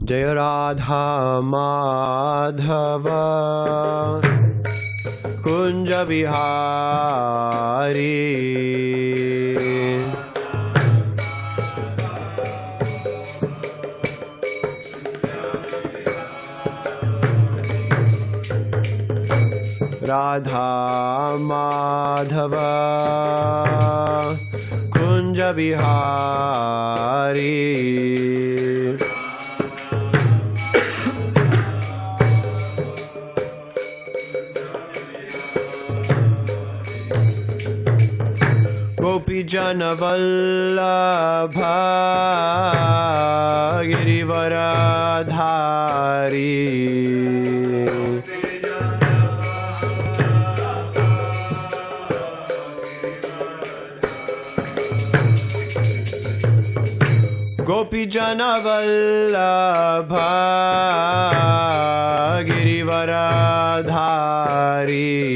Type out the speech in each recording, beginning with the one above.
Jaya Radha Madhava Kunja Bihari Radha Madhava Kunja Bihari Gopi Jana Vallabha Girivaradhari Gopi Jana Vallabha Girivaradhari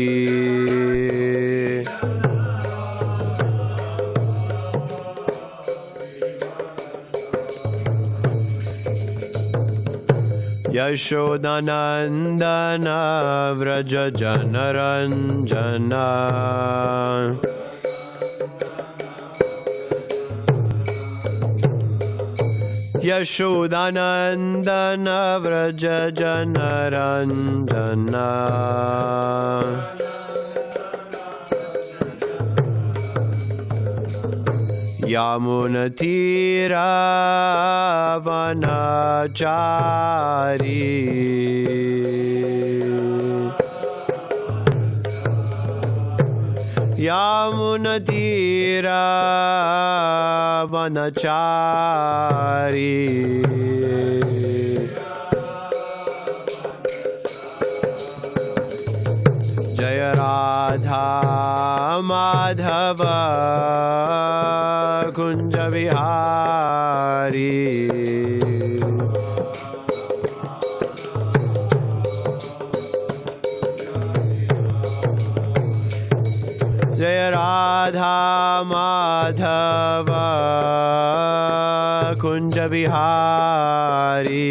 Yashodanandana Vraja Janaranjana Yashodanandana Vraja Janaranjana Yamunatira Vanachari Yamunatira Vanachari Jaya Radha Madhava Kunja Vihari Jaya Radha Madhava Kunja Vihari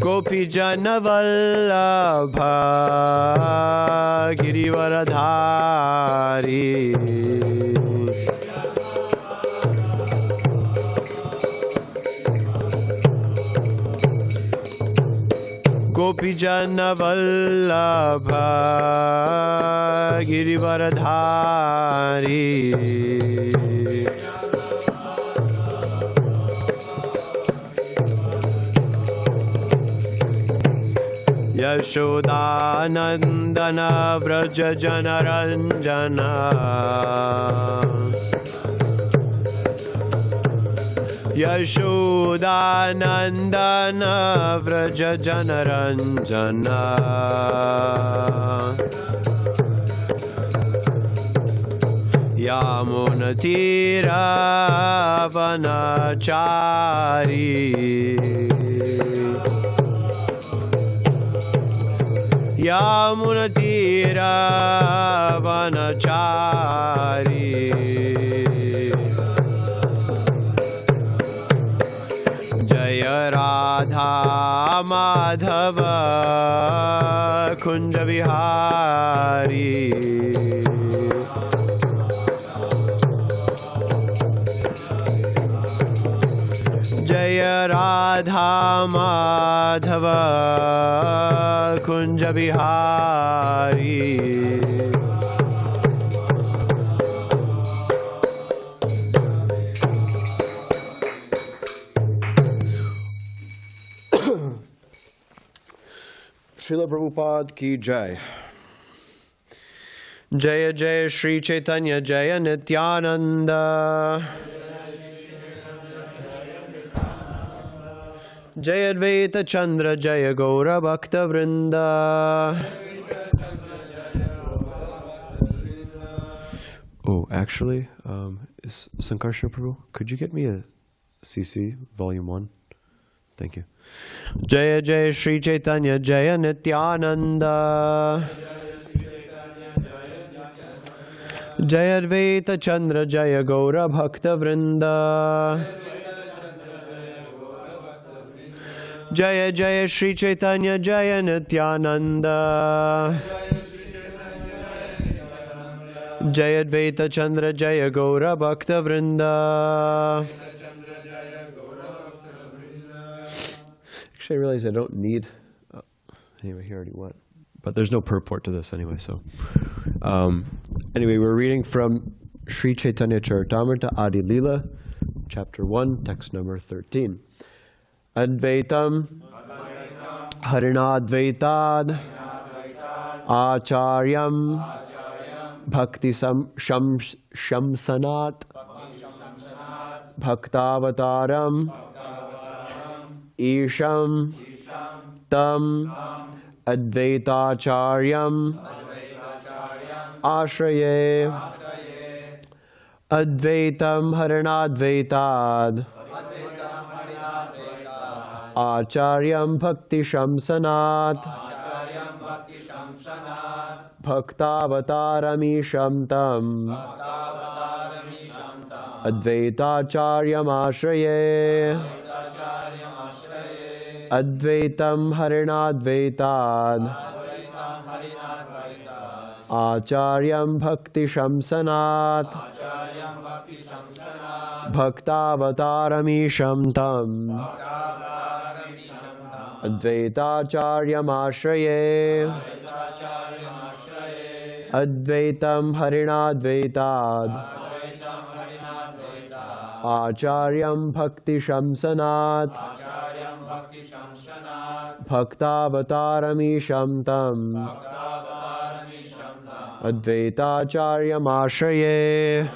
Gopi Jana Vallabha Girivaradhari Gopi Jana Vallabha Girivaradhari Yashodanandana Vraja Janaranjana Yashodanandana Vraja Janaranjana Yamunatira Vanachari Yamunatira Vanachari Jaya Radha Madhava Kunja Vihari Jaya Radha Madhava Kunja Bihari Srila Prabhupada ki jai. Jaya Jaya Sri Chaitanya Jaya Nityananda Jaya Advaita Chandra Jaya Gaura Bhakta Vrinda. Oh, actually, Sankarsana Prabhu, could you get me a CC, Volume 1? Thank you. Jaya Jaya Sri Chaitanya Jaya Nityananda Jaya Advaita Chandra Jaya Gaura Bhakta Vrinda Jaya Jaya Sri Chaitanya Jaya Nityananda Jaya Advaita Chandra Jaya Gaura Bhakta Vrinda. Actually, I realize I don't need. Anyway, he already went. But there's no purport to this anyway. So, anyway, we're reading from Sri Chaitanya Charitamrita Adi Lila, chapter 1, text number 13. Advaitam Harinadvaitad Acharyam Bhakti Shamsanat Bhaktavataram Isham Tam Advaitacharyam Ashraye Advaitam Harinadvaitad Acharyam Bhakti Shamsanat Bhaktavataram Isham Tam Advaitacharyam Ashraye Advaitam Harinadvaitad Acharyam Bhakti Shamsanat Bhaktavataram Isham Tam Advaitacharyam Ashraye Advaitam Harinadvaitad Acharyam Bhakti Shamsanat Bhaktavataram Isham Tam Advaitacharyam Ashraye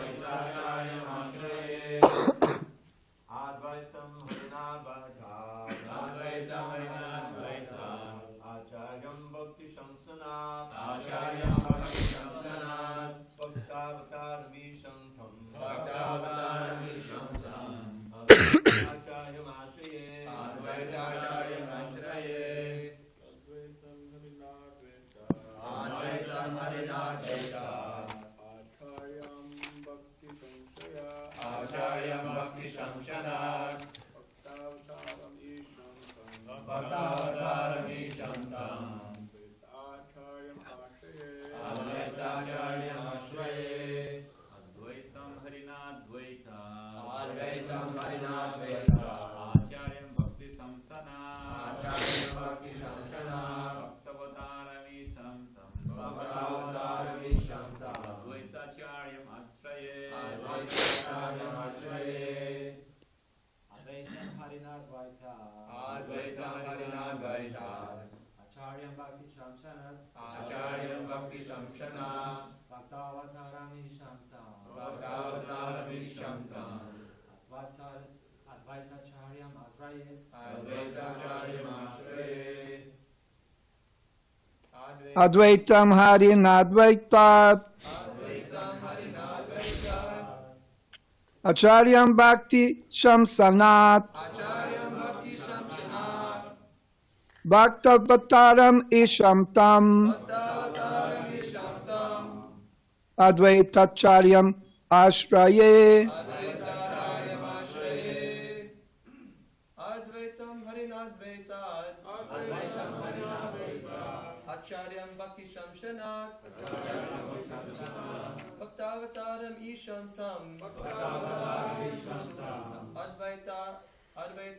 Advaitam Harinadvaitat Acharyam Bhakti Shamsanat Bhaktavataram Isham Tam Advaitacharyam Ashraye Advaitam Harinadvaitat Acharyam Bhakti Shamsanat Bhaktavataram Isham Tam Advaitacharyam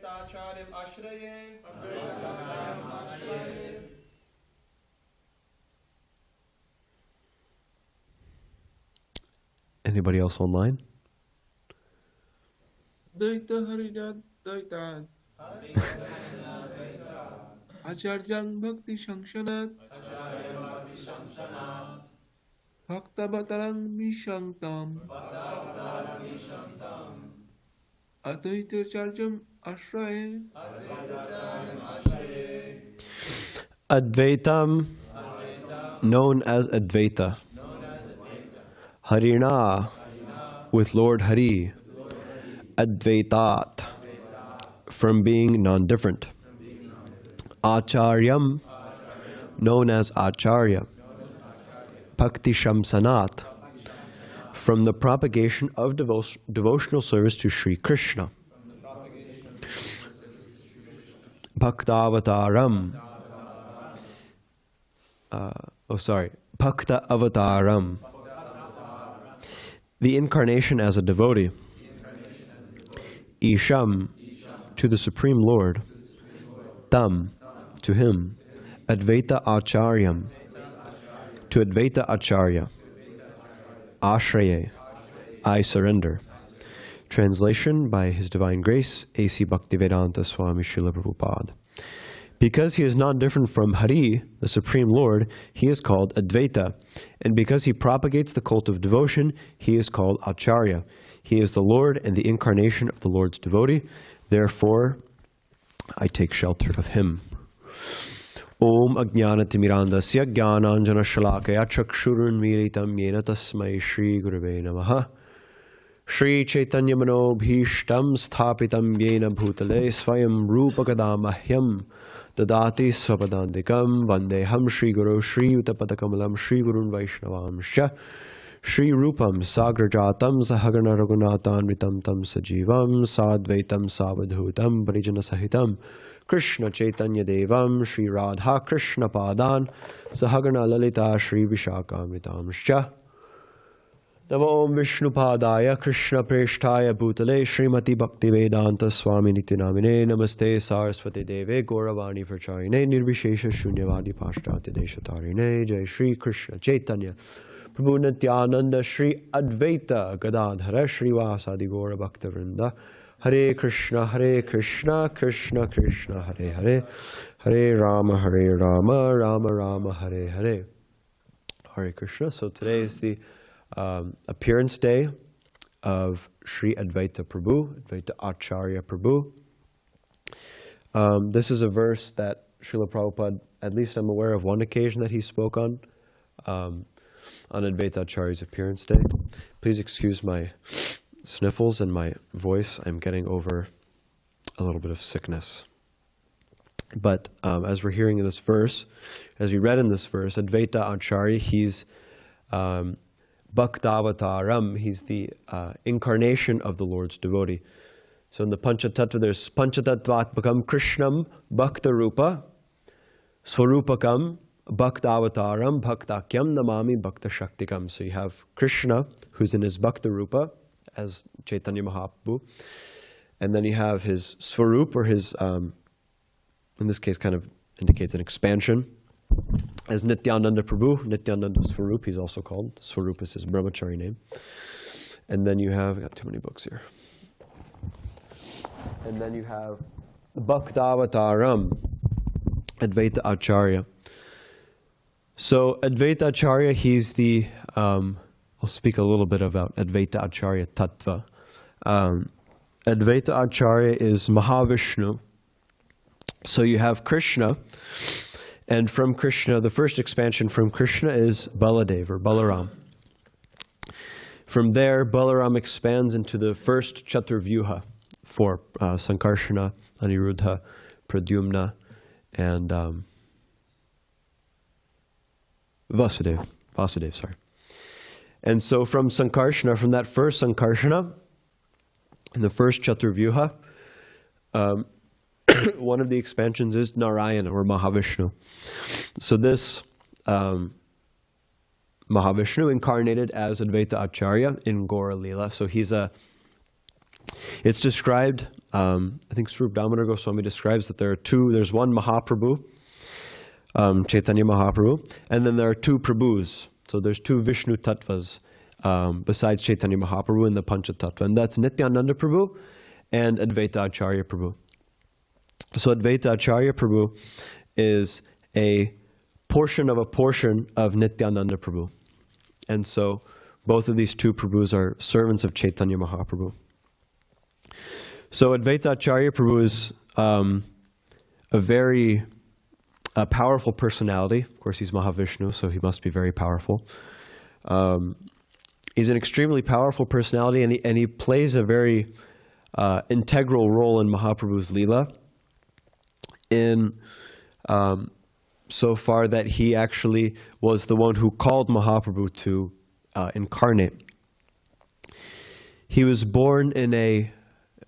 Ashraye Anybody else online? Advaita Harinadvaitad Acharyam Bhakti Shamsanat Bhaktavataram Nishantam Advaitacharyam Ashraye Advaitam, known as Advaita. Harina, with Lord Hari. Advaitat, from being non-different. Acharyam, known as Acharya. Bhakti Shamsanat, from the propagation of devotional service to Sri Krishna. Bhaktavataram. Bhakta Avataram. The incarnation as a devotee. Isham, to the Supreme Lord. Tam, to him. Advaita Acharyam, to Advaita Acharya. Ashraye, I surrender. Translation by His Divine Grace, A.C. Bhaktivedanta Swami Srila Prabhupada. Because he is not different from Hari, the Supreme Lord, he is called Advaita. And because he propagates the cult of devotion, he is called Acharya. He is the Lord and the incarnation of the Lord's devotee. Therefore, I take shelter of him. Om Ajnanatimirandasya Jnananjana Shalakaya Chakshurunmiritam Yena Tasmai Shri Gurave Namaha. Sri Chaitanya Manobhishtam Sthapitam Yena Bhutale Svayam Rupakadamahyam Dadati Svapadandikam Vandeham Shri Guru Shri Utapadakamalam Shri Gurun Vaishnavamsha Shri Rupam Sagrajatam Sahagana Raghunathanvitam Tam Sajivam Sadvaitam Savadhutam Parijana Sahitam Krishna Chaitanya Devam Shri Radha Krishna Padan Sahagana Lalita Shri Vishakamitamscha Namo Om Vishnu Padaya Krishna Preshtaya Bhutale Srimati Bhaktivedanta Swami Nityanamine Namaste Saraswati Deve Gauravani Pracharine Nirvishesha Shunyavadi Pashtati Deshatarine Jai Shri Krishna Chaitanya Prabhu Nityananda Shri Advaita Gadadhara Shri Vasadi Gaura Bhakta Vrinda Hare Krishna, Krishna Krishna, Hare Hare, Hare Rama, Rama Rama, Hare Hare. Hare Krishna. So today is the appearance day of Sri Advaita Prabhu, Advaita Acharya Prabhu. This is a verse that Srila Prabhupada, at least I'm aware of one occasion that he spoke on Advaita Acharya's appearance day. Please excuse my sniffles and my voice. I'm getting over a little bit of sickness. But as we're hearing in this verse, as we read in this verse, Advaita Acharya, he's Bhaktavataram, he's the incarnation of the Lord's devotee. So in the Panchatattva, there's Panchatattvatmakam Krishnam Bhakta Rupa Swarupakam Bhaktavataram Bhaktakyam Namami Bhakta Shaktikam. So you have Krishna, who's in his Bhakta Rupa, as Chaitanya Mahaprabhu. And then you have his Swarup, or his, in this case kind of indicates an expansion, as Nityananda Prabhu, Nityananda Swarup, he's also called. Swarup is his brahmachari name. And then you have, I got too many books here. And then you have Bhaktavataram, Advaita Acharya. So Advaita Acharya, he's the, I'll speak a little bit about Advaita Acharya Tattva. Advaita Acharya is Mahavishnu. So you have Krishna, and from Krishna, the first expansion from Krishna is Baladev, or Balaram. From there, Balaram expands into the first Chaturvyuha for Sankarshana, Aniruddha, Pradyumna, and Vasudev, sorry. And so from Sankarshana, from that first Sankarshana, in the first Chaturvyuha, one of the expansions is Narayana, or Mahavishnu. So this Mahavishnu incarnated as Advaita Acharya in Gaura Lila. So it's described, I think Sri Damodar Goswami describes that there's one Mahaprabhu, Chaitanya Mahaprabhu, and then there are two Prabhus. So there's two Vishnu Tattvas besides Chaitanya Mahaprabhu in the Panchatattva, and that's Nityananda Prabhu and Advaita Acharya Prabhu. So Advaita Acharya Prabhu is a portion of Nityananda Prabhu. And so both of these two Prabhus are servants of Chaitanya Mahaprabhu. So Advaita Acharya Prabhu is a very powerful personality. Of course, he's Mahavishnu, so he must be very powerful. He's an extremely powerful personality, and he plays a very integral role in Mahaprabhu's Lila, in so far that he actually was the one who called Mahaprabhu to incarnate. He was born in a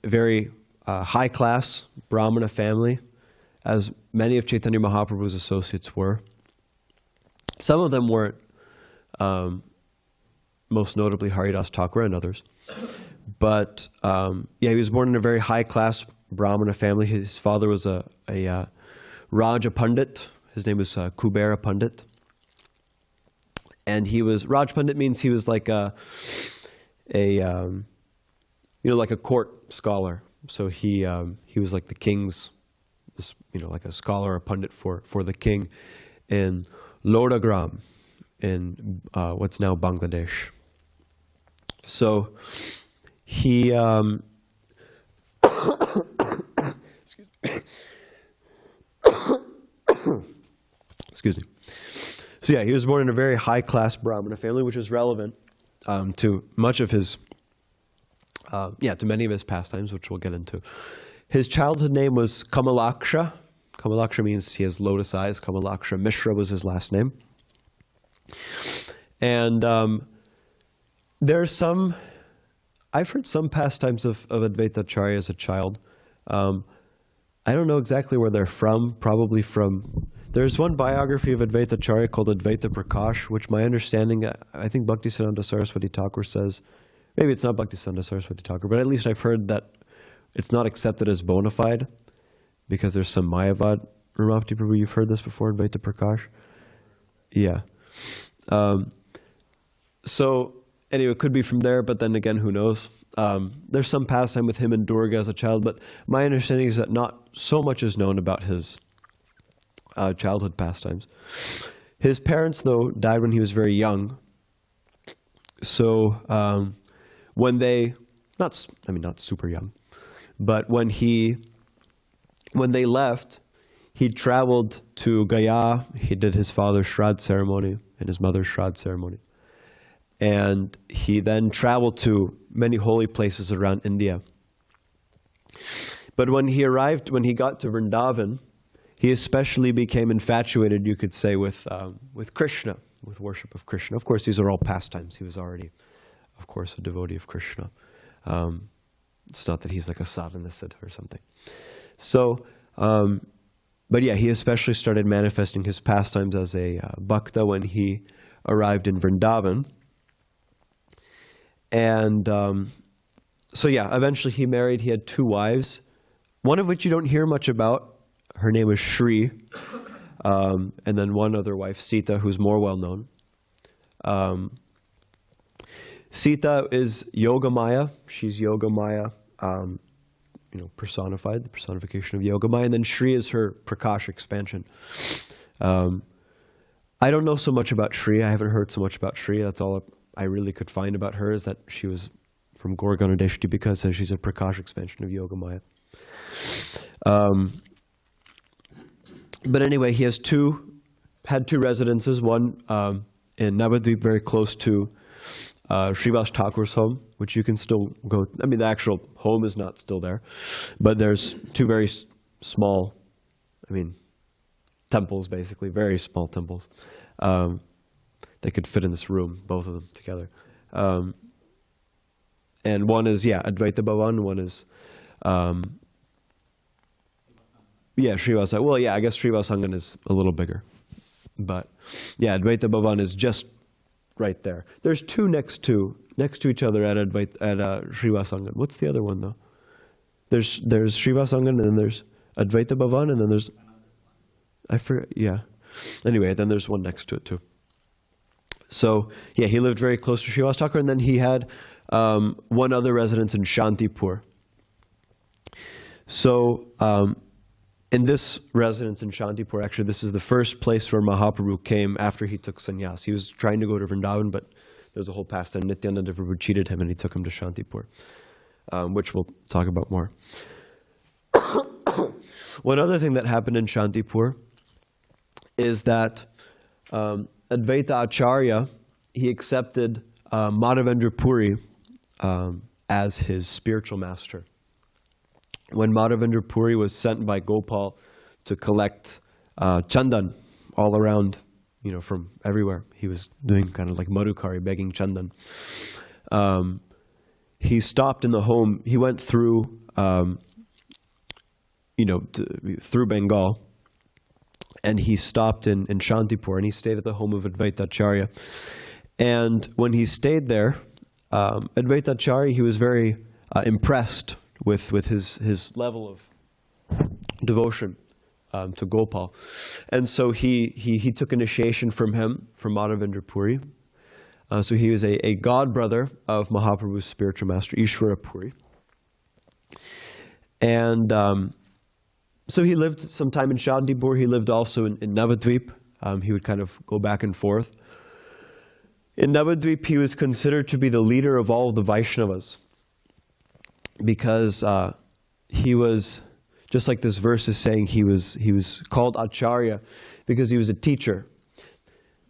very high-class Brahmana family, as many of Chaitanya Mahaprabhu's associates were. Some of them weren't, most notably Haridas Thakur and others. But yeah, he was born in a very high-class Brahmana family. His father was a Raja Pandit. His name was Kubera Pandit. And he was, Raj Pandit means he was like like a court scholar. So he was like the king's, like a scholar, a pundit for the king in Lodagram in what's now Bangladesh. So he, excuse me. Excuse me. So yeah, he was born in a very high-class Brahmana family, which is relevant to much of his, to many of his pastimes, which we'll get into. His childhood name was Kamalaksha. Kamalaksha means he has lotus eyes. Kamalaksha Mishra was his last name. And there's some, I've heard some pastimes of Advaita Acharya as a child. I don't know exactly where they're from, probably from, there's one biography of Advaita Acharya called Advaita Prakash, which my understanding, I think Bhaktisiddhanta Saraswati Thakur says, maybe it's not Bhaktisiddhanta Saraswati Thakur, but at least I've heard that it's not accepted as bona fide because there's some Mayavad Ramapti Prabhu. You've heard this before, Advaita Prakash? Yeah. So anyway, it could be from there, but then again, who knows? There's some pastime with him and Durga as a child, but my understanding is that not so much is known about his childhood pastimes. His parents, though, died when he was very young. So when they, not super young, but when they left, he traveled to Gaya. He did his father's Shraddh ceremony and his mother's Shraddh ceremony. And he then traveled to many holy places around India. But when he got to Vrindavan, he especially became infatuated, you could say, with Krishna, with worship of Krishna. Of course, these are all pastimes. He was already, of course, a devotee of Krishna. It's not that he's like a sadhana siddha or something. So, but yeah, he especially started manifesting his pastimes as a bhakta when he arrived in Vrindavan. And so yeah, eventually he married. He had 2 wives, one of which you don't hear much about. Her name was Shri, and then one other wife, Sita, who's more well known. Sita is Yogamaya. She's Yogamaya, personified, the personification of Yogamaya. And then Shri is her Prakash expansion. I don't know so much about Shri. I haven't heard so much about Shri. That's all I really could find about her, is that she was from Gorganadeshti because she's a Prakash expansion of Yogamaya. But anyway, he had 2 residences, one in Navadvip, very close to Srivas Thakur's home, which you can still go. I mean, the actual home is not still there, but there's 2 very small, temples, basically, very small temples. They could fit in this room, both of them together. And one is, Advaita Bhavan, one is, Srivasa. Well, I guess Srivasangan is a little bigger. But, Advaita Bhavan is just right there. There's 2 next to each other at Srivasangan. What's the other one, though? There's Srivasangan, and then there's Advaita Bhavan, and then there's, I forget, Anyway, then there's one next to it, too. So, he lived very close to Srivas Thakur, and then he had one other residence in Shantipur. So, in this residence in Shantipur, actually, this is the first place where Mahaprabhu came after he took sannyas. He was trying to go to Vrindavan, but there's a whole pastime. Nityananda Prabhu cheated him, and he took him to Shantipur, which we'll talk about more. One other thing that happened in Shantipur is that Advaita Acharya, he accepted Madhavendra Puri as his spiritual master. when Madhavendra Puri was sent by Gopal to collect chandan all around, from everywhere. He was doing kind of like Madhukari, begging chandan. He stopped in the home. He went through, through Bengal, and he stopped in Shantipur, and he stayed at the home of Advaita Acharya. And when he stayed there, Advaita Acharya, he was very impressed with his level of devotion to Gopal. And so he took initiation from him, from Madhavendra Puri. So he was a god brother of Mahaprabhu's spiritual master, Ishvara Puri. And so he lived some time in Shantipur. He lived also in Navadvip. He would kind of go back and forth. In Navadvip, he was considered to be the leader of all of the Vaishnavas, because he was, just like this verse is saying, he was called Acharya because he was a teacher.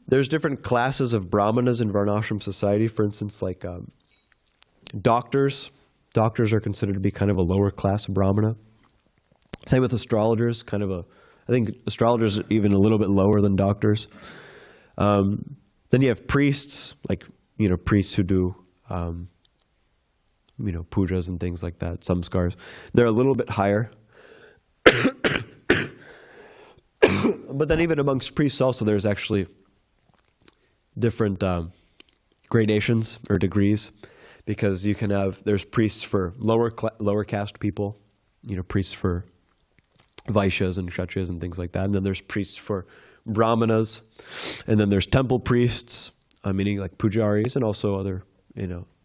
There's different classes of brahmanas in Varnashram society. For instance, like doctors. Doctors are considered to be kind of a lower class of brahmana. Same with astrologers, I think astrologers are even a little bit lower than doctors. Then you have priests, priests who do, pujas and things like that, samskars. They're a little bit higher. But then even amongst priests also, there's actually different gradations or degrees, because there's priests for lower caste people, priests for Vaishyas and Kshatriyas and things like that. And then there's priests for Brahmanas. And then there's temple priests, meaning like pujaris, and also other,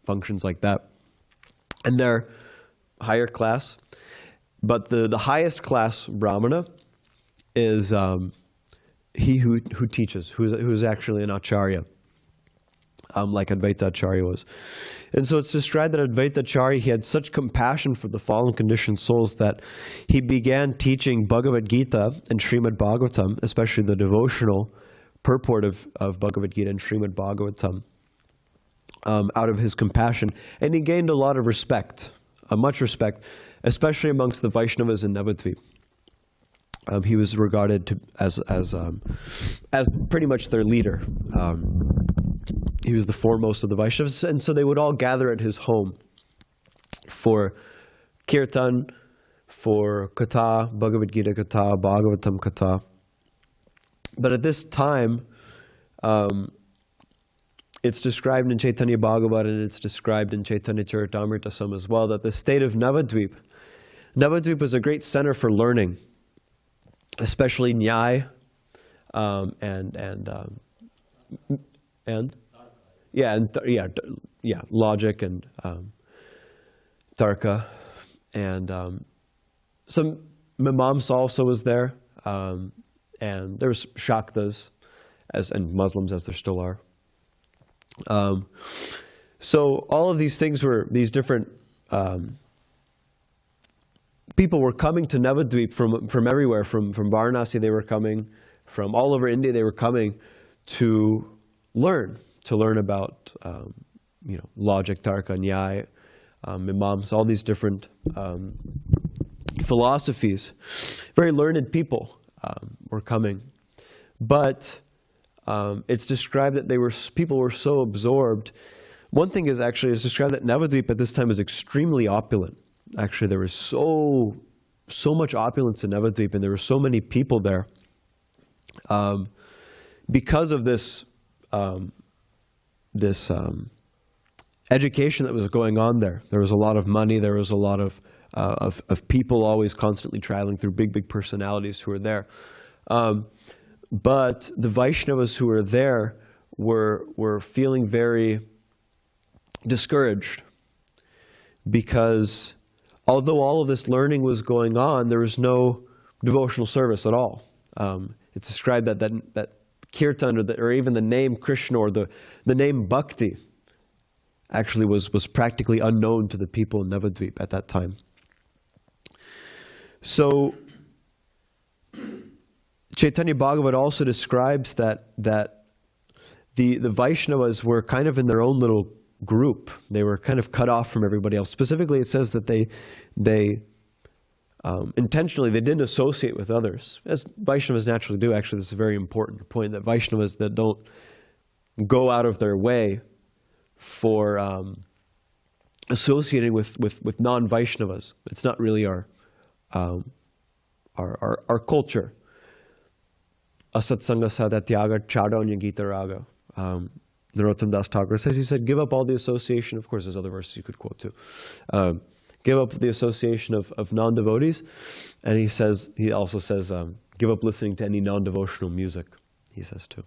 functions like that. And they're higher class. But the highest class Brahmana is he who teaches, who's actually an Acharya, like Advaita Acharya was. And so it's described that Advaita Acharya, he had such compassion for the fallen conditioned souls that he began teaching Bhagavad Gita and Srimad Bhagavatam, especially the devotional purport of Bhagavad Gita and Srimad Bhagavatam, out of his compassion. And he gained a lot of respect, much respect, especially amongst the Vaishnavas in Navadvip. He was regarded as pretty much their leader. He was the foremost of the Vaishnavas, and so they would all gather at his home for kirtan, for katha, Bhagavad Gita katha, Bhagavatam katha. But at this time, it's described in Chaitanya Bhagavat, and it's described in Chaitanya Charitamrita some as well, that the state of Navadvip was a great center for learning, especially Nyaya logic and Tarka, and some Mimamsa also was there, and there was Shaktas and Muslims, as there still are. So all of these things these different people were coming to Navadvip from everywhere, from Varanasi they were coming, from all over India they were coming to learn about logic, Tarka, Nyaya, Mimamsa, all these different philosophies. Very learned people were coming, but it's described that people were so absorbed. One thing is it's described that Navadvip at this time was extremely opulent. Actually, there was so much opulence in Navadvip, and there were so many people there because of this education that was going on there. There was a lot of money. There was a lot of people always constantly traveling through, big personalities who were there. But the Vaishnavas who were there were feeling very discouraged, because although all of this learning was going on, there was no devotional service at all. It's described that kirtan or even the name Krishna or the name Bhakti actually was practically unknown to the people in Navadvip at that time. So Chaitanya Bhagavat also describes that the Vaishnavas were kind of in their own little group. They were kind of cut off from everybody else. Specifically, it says that they intentionally, they didn't associate with others, as Vaishnavas naturally do. Actually, this is a very important point, that Vaishnavas that don't go out of their way for associating with non-Vaishnavas. It's not really our culture. Asatsanga sadatyaga chadanya gita raga. Narottam Das Thakur says, he said, give up all the association. Of course, there's other verses you could quote too. Give up the association of non-devotees. And he also says, give up listening to any non-devotional music, he says too.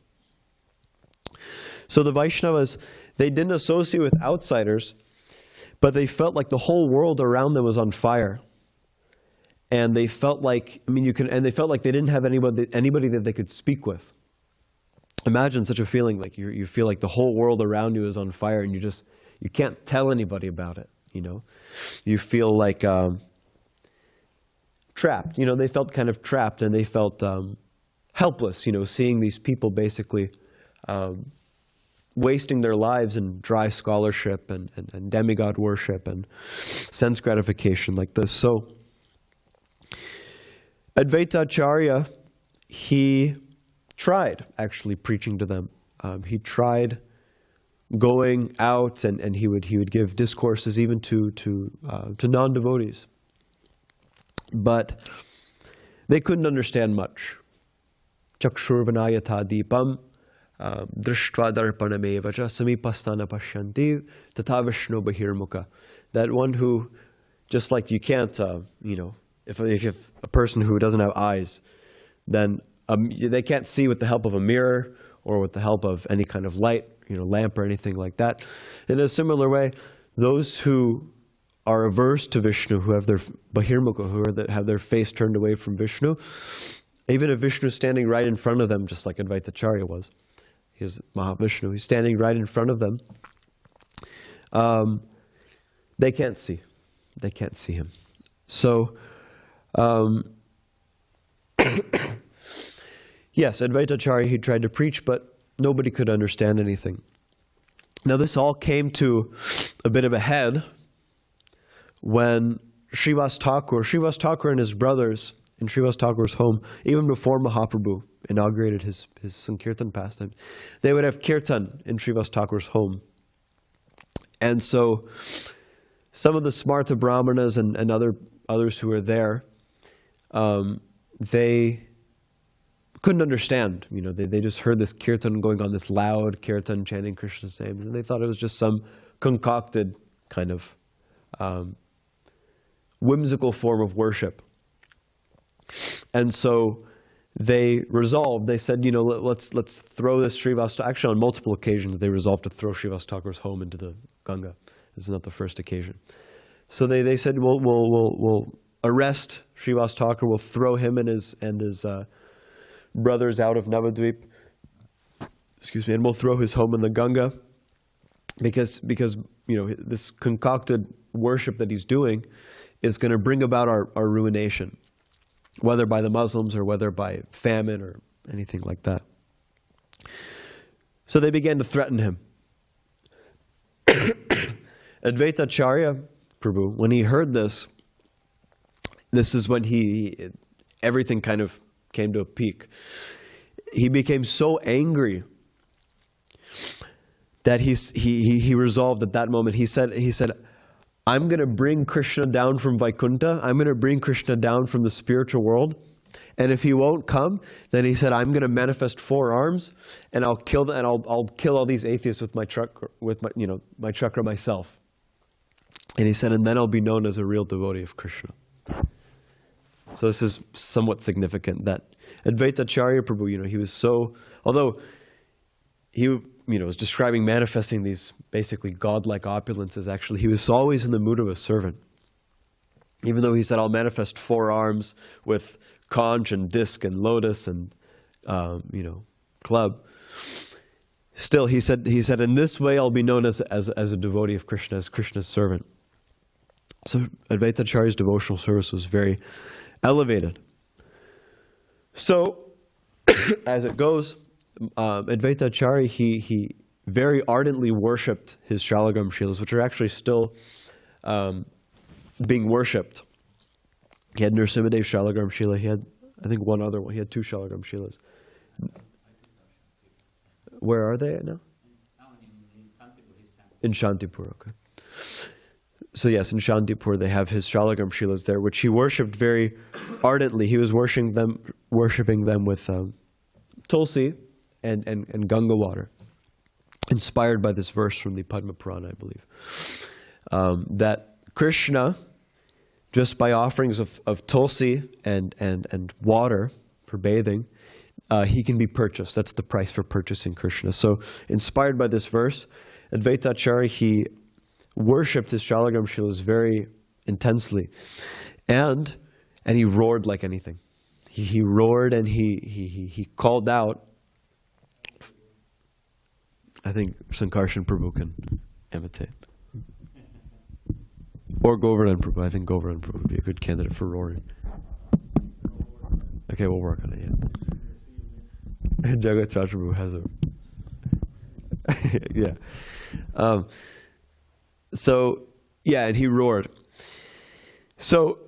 So the Vaishnavas, they didn't associate with outsiders, but they felt like the whole world around them was on fire. And they felt like, they felt like they didn't have anybody that they could speak with. Imagine such a feeling, like you feel like the whole world around you is on fire and you can't tell anybody about it, You feel like trapped, they felt kind of trapped, and they felt helpless, seeing these people basically wasting their lives in dry scholarship and demigod worship and sense gratification like this. So Advaita Acharya, he tried actually preaching to them. He tried going out and he would give discourses even to non-devotees. But they couldn't understand much. Chakshurvanayatha deepam drishtva darpanamevacha samipastana pashyanti tata vishnu bahirmukha. That one who, just like you can't, if you have a person who doesn't have eyes, then they can't see with the help of a mirror or with the help of any kind of light, lamp or anything like that. In a similar way, those who are averse to Vishnu, who have their bahirmukha, who have their face turned away from Vishnu, even if Vishnu is standing right in front of them, just like Advaita Acharya was, he is Mahavishnu, he's standing right in front of them, they can't see. They can't see him. So, yes, Advaita Acharya, he tried to preach, but nobody could understand anything. Now this all came to a bit of a head when Srivas Thakur and his brothers in Srivas Thakur's home, even before Mahaprabhu inaugurated his Sankirtan pastime, they would have kirtan in Srivas Thakur's home. And so some of the Smarta Brahmanas and others who were there, they couldn't understand. They just heard this kirtan going on, this loud kirtan chanting Krishna's names, and they thought it was just some concocted kind of whimsical form of worship. And so they said, let's throw this Srivas. Actually, on multiple occasions, they resolved to throw Srivas Thakur's home into the Ganga. This is not the first occasion. So they said, we'll arrest Srivas Thakur, we'll throw him and his brothers out of Navadvip, and we'll throw his home in the Ganga, because this concocted worship that he's doing is going to bring about our ruination, whether by the Muslims or whether by famine or anything like that. So they began to threaten him. Advaita Acharya Prabhu, when he heard this is when everything kind of came to a peak. He became so angry that he resolved at that moment. He said, I'm going to bring Krishna down from Vaikuntha. I'm going to bring Krishna down from the spiritual world. And if he won't come, then he said, I'm going to manifest 4 arms, and I'll kill I'll kill all these atheists with my chakra myself. And he said, and then I'll be known as a real devotee of Krishna. So this is somewhat significant that Advaita Acharya Prabhu, he was so, although he was describing manifesting these basically godlike opulences, actually he was always in the mood of a servant. Even though he said, I'll manifest 4 arms with conch and disc and lotus and club. Still, he said, in this way I'll be known as a devotee of Krishna, as Krishna's servant. So Advaita Acharya's devotional service was very elevated. So, as it goes, Advaita Acharya, he very ardently worshipped his Shalagram Shilas, which are actually still being worshipped He had Nrsimhadev Shalagram Shila. He had, I think, one other one. He had 2 Shalagram Shilas. Where are they now? In Shantipur, okay. So yes, in Shantipur they have his Shalagram Shilas there, which he worshipped very ardently. He was worshipping them with tulsi and Ganga water, inspired by this verse from the Padma Purana, I believe, that Krishna, just by offerings of tulsi and water for bathing, he can be purchased. That's the price for purchasing Krishna. So, inspired by this verse, Advaita Acharya, he worshipped his Shalagram Shilas very intensely, and he roared like anything. He roared and he called out. I think Sankarshan Prabhu can imitate. Or Govardhan Prabhu. I think Govardhan Prabhu would be a good candidate for roaring. Okay, we'll work on it, yeah. And Jagat Prabhu has a... yeah. And he roared. So,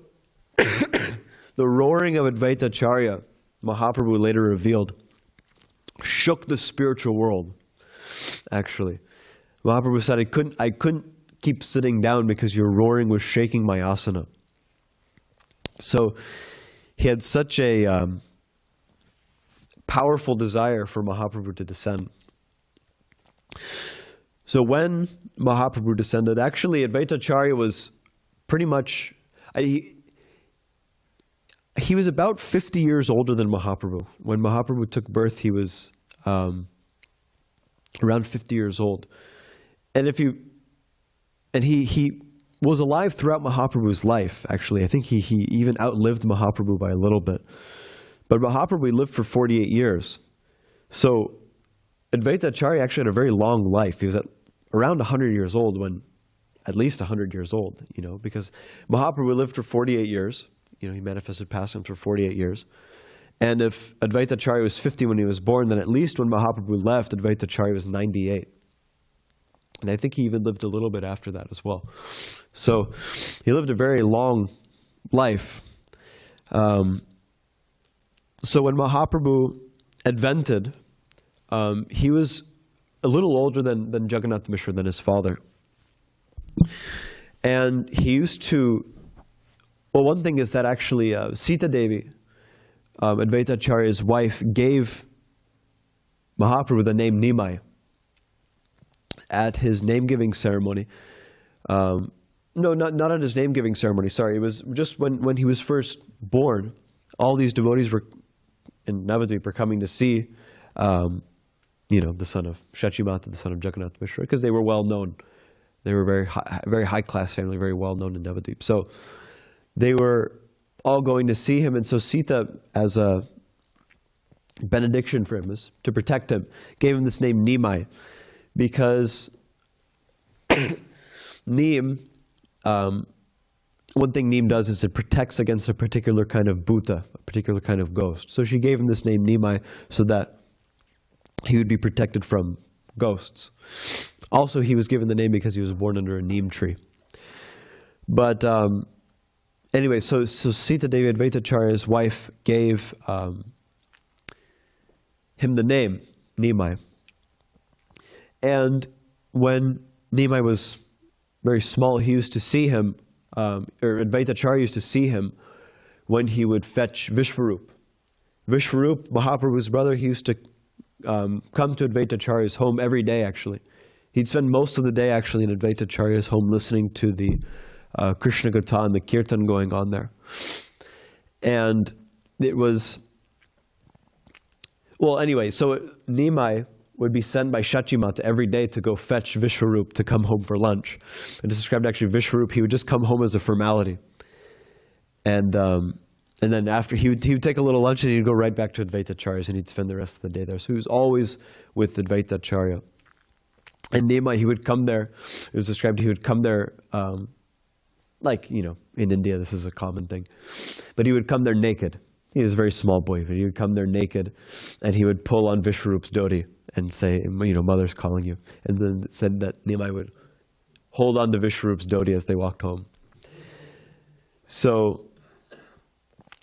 the roaring of Advaita Acharya, Mahaprabhu later revealed, shook the spiritual world, actually. Mahaprabhu said, I couldn't keep sitting down because your roaring was shaking my asana. So, he had such a powerful desire for Mahaprabhu to descend. So when Mahaprabhu descended, actually Advaita Acharya was pretty much, he was about 50 years older than Mahaprabhu. When Mahaprabhu took birth, he was around 50 years old. And he was alive throughout Mahaprabhu's life, actually. I think he even outlived Mahaprabhu by a little bit. But Mahaprabhu lived for 48 years. So Advaita Acharya actually had a very long life. He was at around 100 years old when, at least 100 years old, because Mahaprabhu lived for 48 years. He manifested pastimes for 48 years. And if Advaita Acharya was 50 when he was born, then at least when Mahaprabhu left, Advaita Acharya was 98. And I think he even lived a little bit after that as well. So he lived a very long life. So when Mahaprabhu advented, he was a little older than Jagannath Mishra, than his father. And he used to, well, one thing is that actually Sita Devi, Advaita Acharya's wife, gave Mahaprabhu the name Nimai at his name-giving ceremony. No, not at his name-giving ceremony, sorry. It was just when he was first born. All these devotees in Navadvip were coming to see the son of Shachimata, the son of Jagannath Mishra, because they were well known. They were very high class family, very well known in Navadvip. So they were all going to see him, and so Sita, as a benediction for him, to protect him, gave him this name Nimai, because Neem, one thing Neem does is it protects against a particular kind of bhuta, a particular kind of ghost. So she gave him this name Nimai so that he would be protected from ghosts. Also, he was given the name because he was born under a neem tree. But anyway, so Sita Devi, Advaita Acharya's wife, gave him the name Nimai. And when Nimai was very small, he used to see him, or Advaita Acharya used to see him when he would fetch Vishwarup. Vishwarup, Mahaprabhu's brother, he used to come to Advaita Acharya's home every day, actually. He'd spend most of the day, actually, in Advaita Acharya's home listening to the Krishna Gatha and the Kirtan going on there. And it was, well, anyway, so Nimai would be sent by Shachimata every day to go fetch Vishwarup to come home for lunch. And it's described actually Vishwarup, he would just come home as a formality. And then after, he would take a little lunch and he'd go right back to Advaita Acharya's and he'd spend the rest of the day there. So he was always with Advaita Acharya. And Nimai, he would come there, it was described he would come there, like, in India this is a common thing. But he would come there naked. He was a very small boy, but he would come there naked and he would pull on Vishwarup's dhoti and say, mother's calling you. And then it said that Nimai would hold on to Vishwarup's dhoti as they walked home. So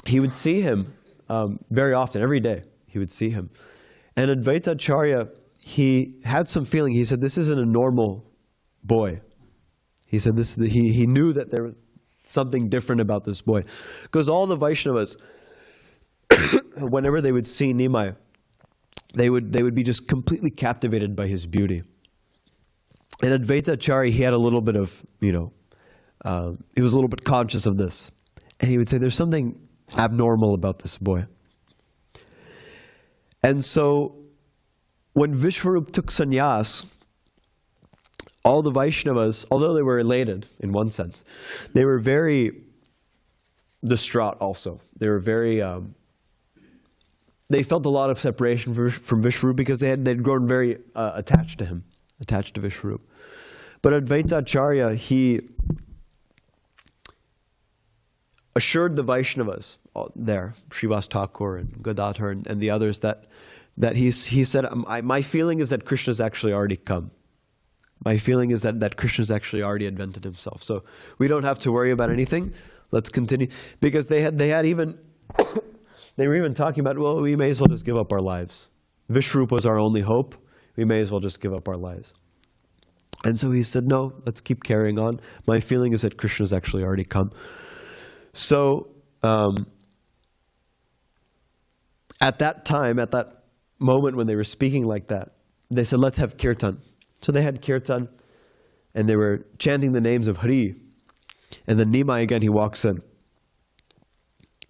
he would see him very often, every day. He would see him. And Advaita Acharya, he had some feeling. He said, this isn't a normal boy. He said he knew that there was something different about this boy. Because all the Vaishnavas, whenever they would see Nimai, they would be just completely captivated by his beauty. And Advaita Acharya, he had a little bit of, he was a little bit conscious of this. And he would say, there's something abnormal about this boy. And so, when Vishwarup took sannyas, all the Vaishnavas, although they were elated in one sense, they were very distraught also. They were very, they felt a lot of separation from Vishwarup because they'd grown very attached to him, attached to Vishwarup. But Advaita Acharya, he assured the Vaishnavas there, Srivas Thakur and Gadadhar and the others, that he said, my feeling is that Krishna's actually already come. My feeling is that Krishna's actually already invented himself. So we don't have to worry about anything. Let's continue. Because they had even, they were even talking about, well, we may as well just give up our lives. Vishwarup was our only hope. We may as well just give up our lives. And so he said, no, let's keep carrying on. My feeling is that Krishna's actually already come. So at that time, at that moment when they were speaking like that, they said, let's have kirtan. So they had kirtan, and they were chanting the names of Hari. And then Nimai again, he walks in.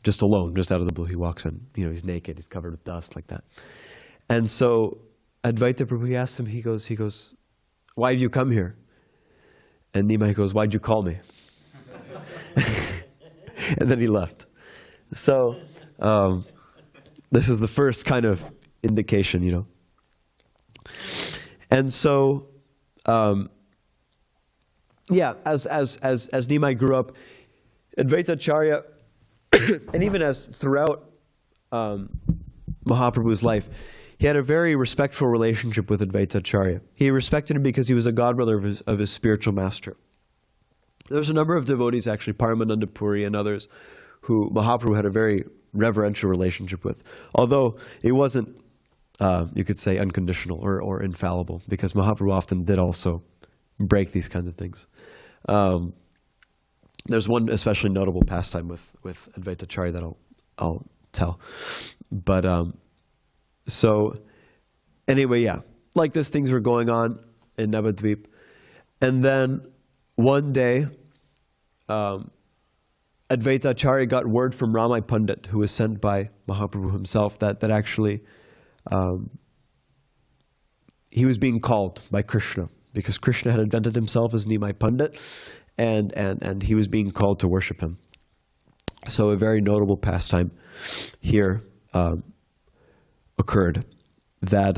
Just alone, just out of the blue, he walks in. He's naked, he's covered with dust like that. And so Advaita Prabhu, he asked him, he goes, why have you come here? And Nimai goes, why'd you call me? And then he left. So this is the first kind of indication, And so, as Nimai grew up, Advaita Acharya, and even as throughout Mahaprabhu's life, he had a very respectful relationship with Advaita Acharya. He respected him because he was a godbrother of his spiritual master. There's a number of devotees, actually, Paramananda Puri and others, who Mahaprabhu had a very reverential relationship with. Although it wasn't, you could say, unconditional or infallible, because Mahaprabhu often did also break these kinds of things. There's one especially notable pastime with Advaita Acharya that I'll tell. But so anyway, like this, things were going on in Navadvip, and then one day, Advaita Acharya got word from Ramai Pandit, who was sent by Mahaprabhu himself, that actually he was being called by Krishna, because Krishna had invented himself as Nimai Pandit, and he was being called to worship him. So a very notable pastime here occurred, that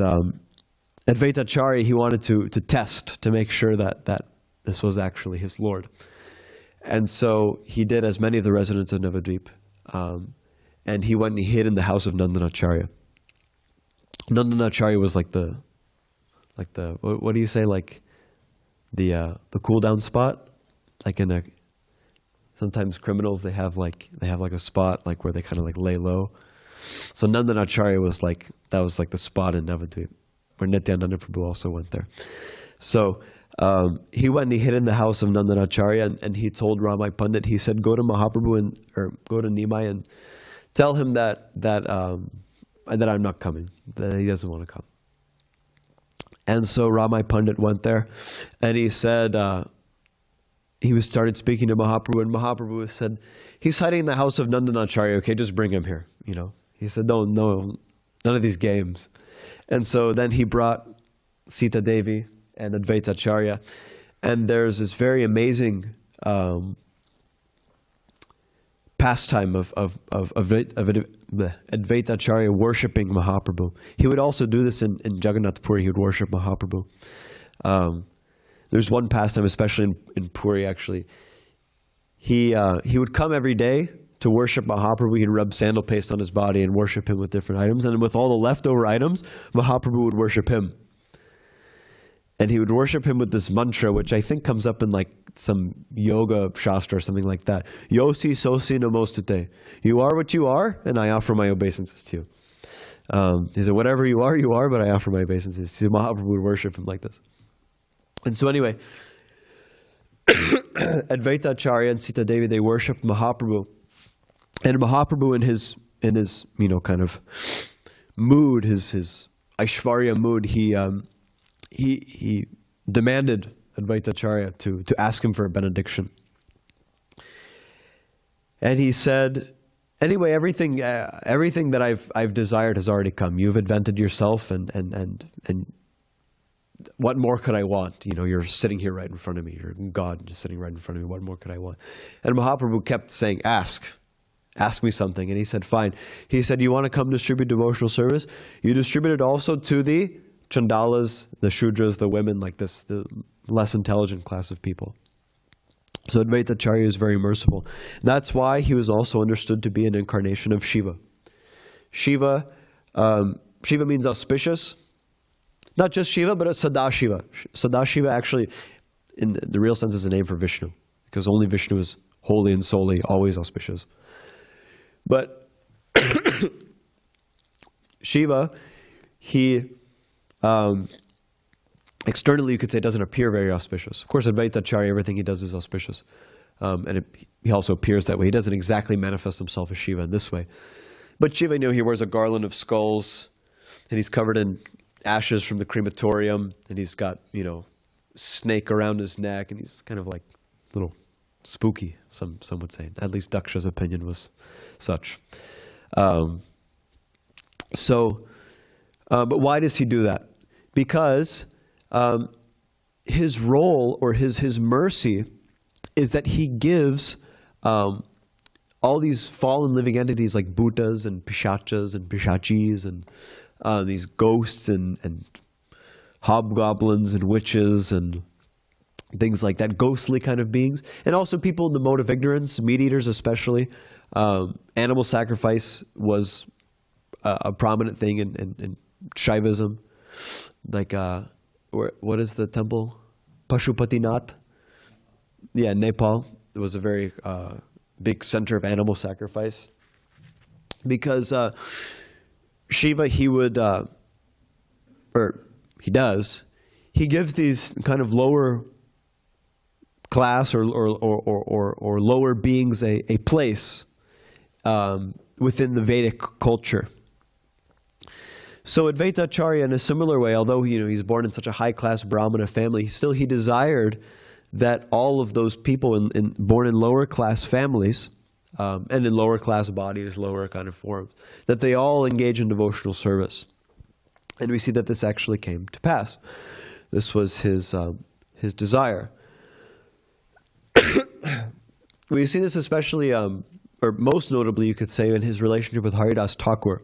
Advaita Acharya, he wanted to test, to make sure that this was actually his Lord. And so he did as many of the residents of Navadvip, and he went and he hid in the house of Nandanacharya. Nandanacharya was like the what do you say, like the cool down spot, like sometimes criminals, they have like a spot like where they kind of like lay low. So Nandanacharya was like the spot in Navadvip where Nityananda Prabhu also went there. So he went and he hid in the house of Nandanacharya, and he told Ramai Pandit, he said, go to Mahaprabhu or go to Nimai and tell him that I'm not coming, that he doesn't want to come. And so Ramai Pandit went there, and he said, he started speaking to Mahaprabhu, and Mahaprabhu said, he's hiding in the house of Nandanacharya, okay, just bring him here, He said, no, none of these games. And so then he brought Sita Devi and Advaita Acharya, and there's this very amazing pastime of Advaita Acharya worshipping Mahaprabhu. He would also do this in Jagannath Puri. He would worship Mahaprabhu. There's one pastime, especially in Puri, actually. He would come every day to worship Mahaprabhu. He'd rub sandal paste on his body and worship him with different items. And with all the leftover items, Mahaprabhu would worship him. And he would worship him with this mantra, which I think comes up in like some yoga shastra or something like that. Yosi sosi namostate. You are what you are, and I offer my obeisances to you. He said, whatever you are, but I offer my obeisances. So Mahaprabhu would worship him like this. And so anyway, Advaita Acharya and Sita Devi, they worshipped Mahaprabhu. And Mahaprabhu in his kind of mood, his Aishvarya mood, he demanded Advaita Acharya to ask him for a benediction. And he said, anyway, everything that I've desired has already come. You've invented yourself, and what more could I want? You're sitting here right in front of me. You're God just sitting right in front of me. What more could I want? And Mahaprabhu kept saying, ask me something. And he said, fine. He said, you want to come distribute devotional service? You distribute it also to the Chandalas, the Shudras, the women, like this, the less intelligent class of people. So Advaita Acharya is very merciful. That's why he was also understood to be an incarnation of Shiva. Shiva means auspicious. Not just Shiva, but Sadashiva. Sadashiva actually, in the real sense, is a name for Vishnu, because only Vishnu is holy and solely, always auspicious. But Shiva, he externally, you could say, doesn't appear very auspicious. Of course, Advaita Acharya, everything he does is auspicious. And he also appears that way. He doesn't exactly manifest himself as Shiva in this way. But Shiva, he wears a garland of skulls, and he's covered in ashes from the crematorium, and he's got, snake around his neck, and he's kind of like a little spooky, some would say. At least Daksha's opinion was such. But why does he do that? Because his role, or his mercy, is that he gives all these fallen living entities like bhutas and pishachas and pishachis and these ghosts and hobgoblins and witches and things like that, ghostly kind of beings, and also people in the mode of ignorance, meat eaters especially. Animal sacrifice was a prominent thing in Shaivism. Like, what is the temple? Pashupatinath? Yeah, Nepal. It was a very big center of animal sacrifice. Because Shiva, he would, or he does, he gives these kind of lower class or lower beings a place within the Vedic culture. So Advaita Acharya, in a similar way, although he's born in such a high-class Brahmana family, he desired that all of those people born in lower-class families and in lower-class bodies, lower kind of forms, that they all engage in devotional service. And we see that this actually came to pass. This was his desire. We see this especially, or most notably, you could say, in his relationship with Haridas Thakur.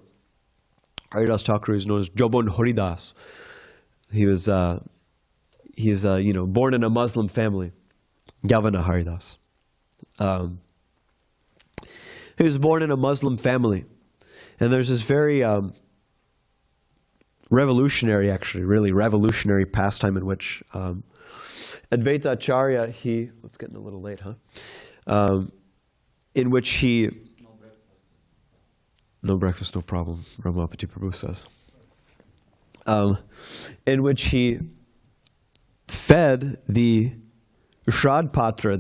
Haridas Thakur is known as Jobon Haridas. He's born in a Muslim family, Yavana Haridas. He was born in a Muslim family, and there's this very really revolutionary pastime in which Advaita Acharya, it's getting a little late, huh? In which he... No breakfast, no problem, Ramapati Prabhu says. In which he fed the Shrad Patra,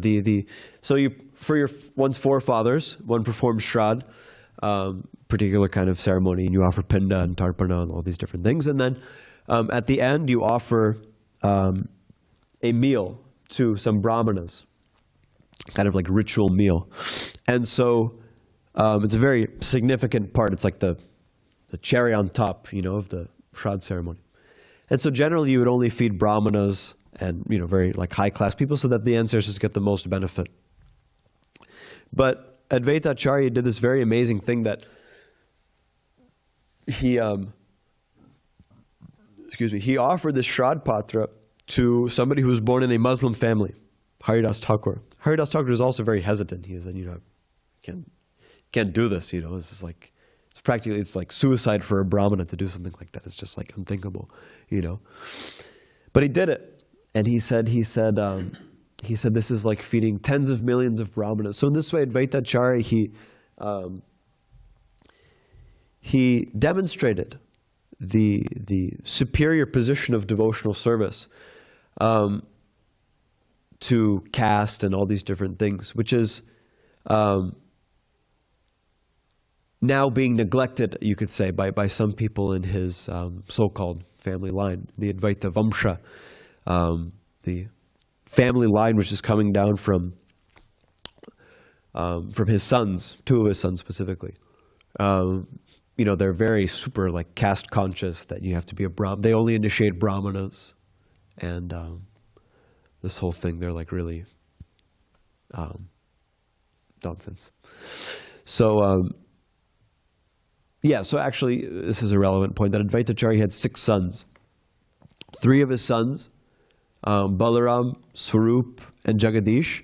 for one's forefathers, one performs Shrad, particular kind of ceremony, and you offer Pinda and Tarpana and all these different things. And then at the end, you offer a meal to some brahmanas, kind of like ritual meal. And so it's a very significant part. It's like the cherry on top, of the Shrad ceremony. And so generally you would only feed brahmanas and, very like high-class people so that the ancestors get the most benefit. But Advaita Acharya did this very amazing thing that he offered this Shrad Patra to somebody who was born in a Muslim family, Haridas Thakur. Haridas Thakur is also very hesitant. He said, can't do this, This is like, it's like suicide for a Brahmana to do something like that. It's just like unthinkable, But he did it, and he said, this is like feeding tens of millions of brahmanas. So in this way, Advaita Acharya, he demonstrated the superior position of devotional service to caste and all these different things, which is now being neglected, you could say, by some people in his so-called family line, the Advaita Vamsha, the family line which is coming down from his sons, two of his sons specifically. They're very super like caste conscious, that you have to be a Brahmin. They only initiate brahmanas, and this whole thing, they're like really nonsense. So so actually this is a relevant point, that Advaita Acharya had 6 sons. 3 of his sons, Balaram, Swarup, and Jagadish,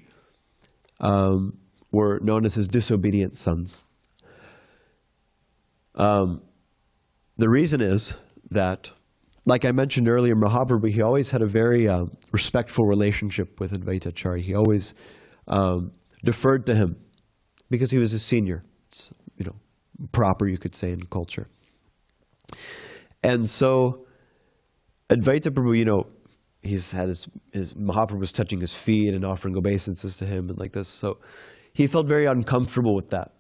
were known as his disobedient sons. The reason is that, like I mentioned earlier, Mahaprabhu, he always had a very respectful relationship with Advaita Acharya. He always deferred to him because he was his senior. It's, proper, you could say, in culture. And so Advaita Prabhu, he's had his Mahaprabhu was touching his feet and offering obeisances to him and like this. So he felt very uncomfortable with that.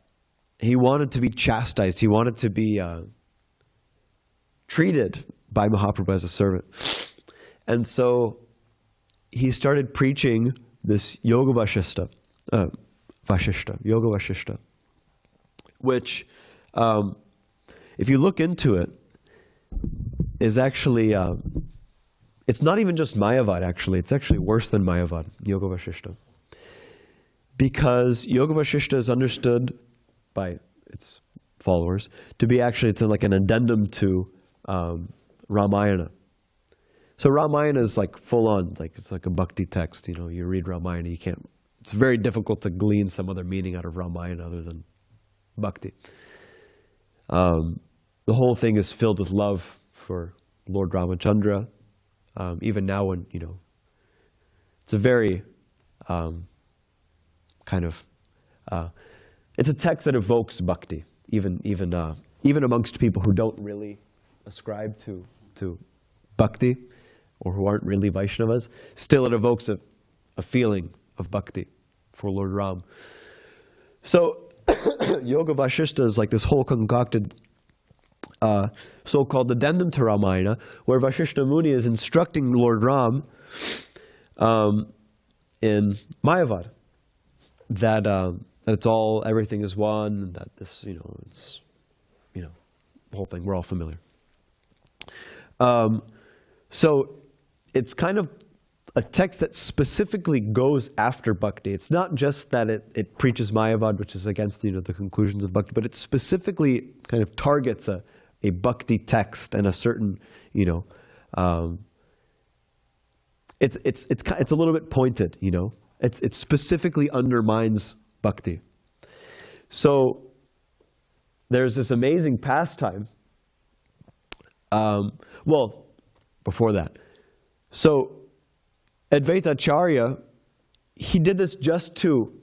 He wanted to be chastised. He wanted to be treated by Mahaprabhu as a servant. And so he started preaching this Yoga Vashishta, which, if you look into it, is actually, it's not even just Mayavad, actually. It's actually worse than Mayavad, Yoga Vashishta. Because Yoga Vashishta is understood by its followers to be actually, it's like an addendum to Ramayana. So Ramayana is like full on, like it's like a Bhakti text. You read Ramayana, it's very difficult to glean some other meaning out of Ramayana other than Bhakti. The whole thing is filled with love for Lord Ramachandra. Even now when, it's a very it's a text that evokes Bhakti, even amongst people who don't really ascribe to Bhakti, or who aren't really Vaishnavas. Still it evokes a feeling of Bhakti for Lord Ram. So Yoga Vashishta is like this whole concocted so-called addendum to Ramayana, where Vashishta Muni is instructing Lord Ram in Mayavad that everything is one, and that this, it's, the whole thing, we're all familiar. So it's kind of a text that specifically goes after Bhakti. It's not just that it preaches Mayavad, which is against the conclusions of Bhakti, but it specifically kind of targets a Bhakti text and a certain it's a little bit pointed. It specifically undermines Bhakti. So there's this amazing pastime. Before that, so Advaita Acharya, he did this just to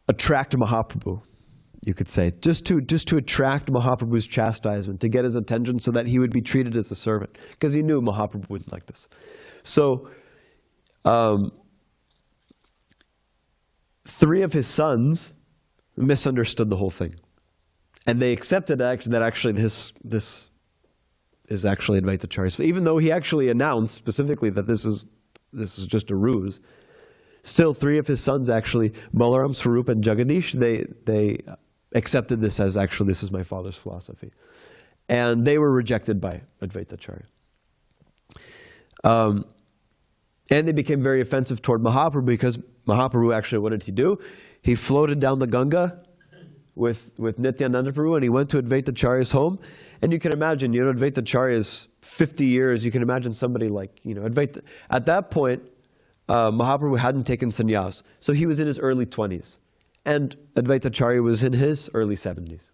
attract Mahaprabhu, you could say, just to attract Mahaprabhu's chastisement, to get his attention so that he would be treated as a servant, because he knew Mahaprabhu wouldn't like this. So 3 of his sons misunderstood the whole thing, and they accepted that actually this is actually Advaita Acharya. So even though he actually announced specifically that this is just a ruse, still 3 of his sons, actually, Balaram, Swarup, and Jagadish, they accepted this as actually, this is my father's philosophy. And they were rejected by Advaita Acharya. And they became very offensive toward Mahaprabhu, because Mahaprabhu actually, what did he do? He floated down the Ganga with Nityananda Prabhu, and he went to Advaita Acharya's home. And you can imagine, Advaita Acharya is 50 years. You can imagine somebody like, Advaita. At that point, Mahaprabhu hadn't taken sannyas, so he was in his early 20s. And Advaita Acharya was in his early 70s.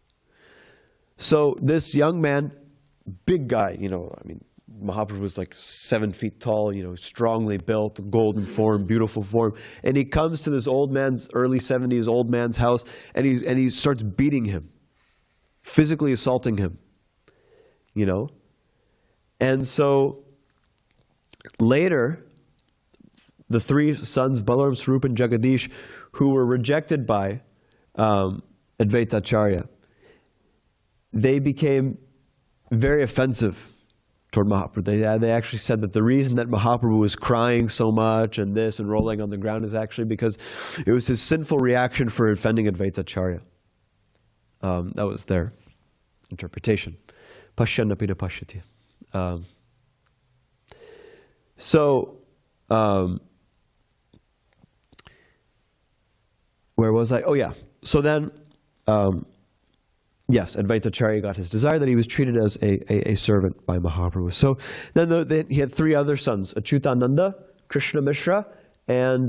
So this young man, big guy, Mahaprabhu was like 7 feet tall, strongly built, golden form, beautiful form. And he comes to this old man's, early 70s old man's house, and he starts beating him, physically assaulting him, And so later, the 3 sons, Balaram, Swarup, and Jagadish, who were rejected by Advaita Acharya, they became very offensive toward Mahaprabhu. They actually said that the reason that Mahaprabhu was crying so much and this and rolling on the ground is actually because it was his sinful reaction for offending Advaita Acharya. That was their interpretation. Pasyanapida pashyati. Where was I? Oh yeah. So then, yes, Advaita Acharya got his desire that he was treated as a servant by Mahaprabhu. So then he had 3 other sons, Achyutananda, Krishna Mishra, and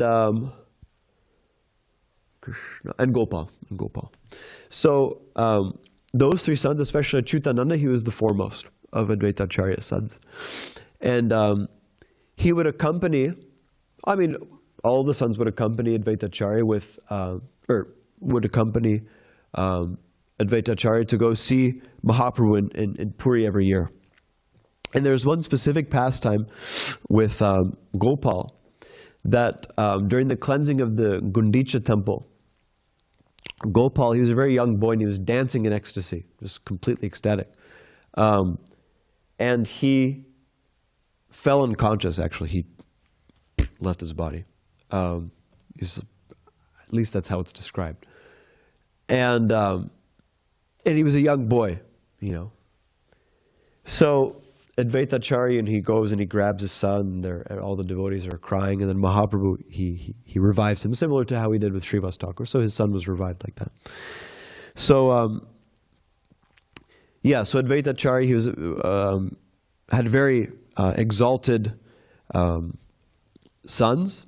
Gopal. So those 3 sons, especially Achyutananda, he was the foremost of Advaita Acharya's sons. And he would accompany, all the sons would accompany Advaita Acharya would accompany Advaita Acharya to go see Mahaprabhu in Puri every year. And there's one specific pastime with Gopal that during the cleansing of the Gundicha temple, Gopal, he was a very young boy and he was dancing in ecstasy, just completely ecstatic. And he fell unconscious, actually. He left his body. At least that's how it's described. And he was a young boy, So Advaita Acharya, and he goes and he grabs his son, and all the devotees are crying, and then Mahaprabhu, he revives him, similar to how he did with Srivas Thakur. So his son was revived like that. So, so Advaita Acharya, he was, had very exalted sons.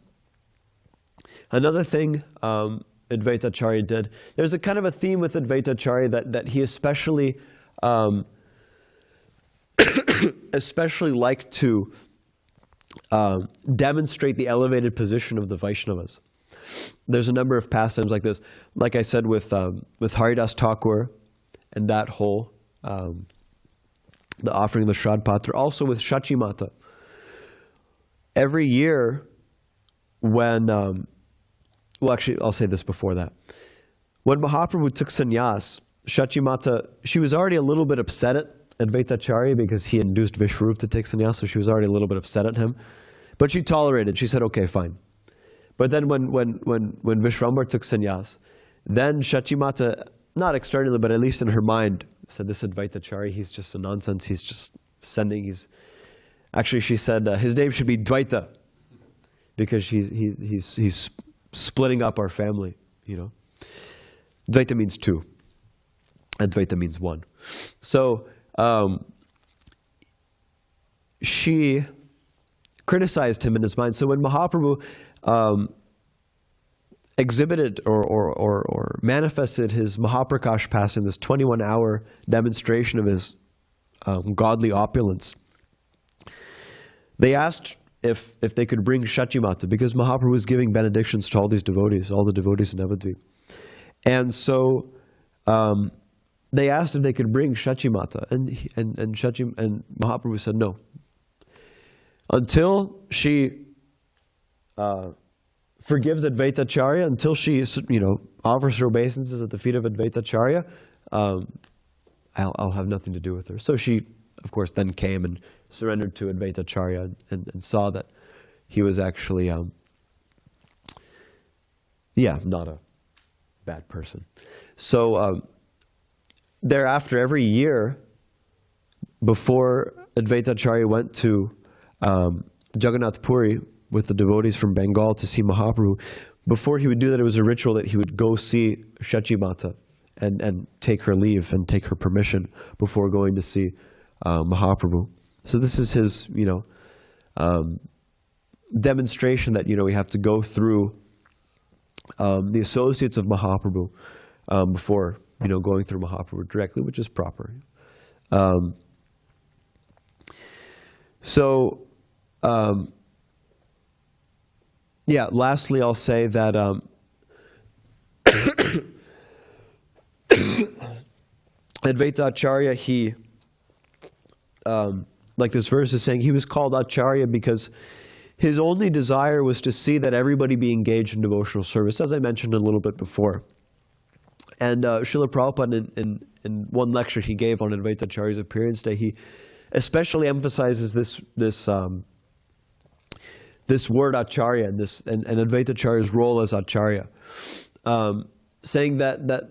Another thing Advaita Acharya did, there's a kind of a theme with Advaita Acharya that he especially liked to demonstrate the elevated position of the Vaishnavas. There's a number of pastimes like this. Like I said with Haridas Thakur and that whole, the offering of the Shrad Patra, also with Shachi Mata. Every year when, actually I'll say this before that. When Mahaprabhu took sannyas, Shachi Mata, she was already a little bit upset at Advaita Acharya because he induced Vishwarup to take sannyas, so she was already a little bit upset at him. But she tolerated. She said, okay, fine. But then when Vishwambar took sannyas, then Shachi Mata, not externally, but at least in her mind, said, this Advaita Acharya, he's just a nonsense. He's just actually she said, his name should be Dvaita, because he's splitting up our family, Dvaita means 2. Advaita means 1. So she criticized him in his mind. So when Mahaprabhu exhibited or manifested his Mahaprakash passing, this 21-hour demonstration of his godly opulence, they asked if they could bring Shachi Mata, because Mahaprabhu was giving benedictions to all these devotees, all the devotees in Navadvip. And so they asked if they could bring Shachi Mata, and Mahaprabhu said no. Until she forgives Advaita Acharya, until she offers her obeisances at the feet of Advaita Acharya, I'll have nothing to do with her. So she, of course, then came and surrendered to Advaita Acharya and saw that he was actually, not a bad person. So thereafter, every year, before Advaita Acharya went to Jagannath Puri with the devotees from Bengal to see Mahaprabhu, before he would do that, it was a ritual that he would go see Shachi Mata and take her leave and take her permission before going to see Mahaprabhu. So this is his, demonstration that, we have to go through the associates of Mahaprabhu before, going through Mahaprabhu directly, which is proper. So, yeah, lastly, I'll say that Advaita Acharya, he, like this verse is saying, he was called Acharya because his only desire was to see that everybody be engaged in devotional service, as I mentioned a little bit before. And Srila Prabhupada, in one lecture he gave on Advaita Acharya's appearance day, he especially emphasizes this word Acharya and Advaita Acharya's role as Acharya, saying that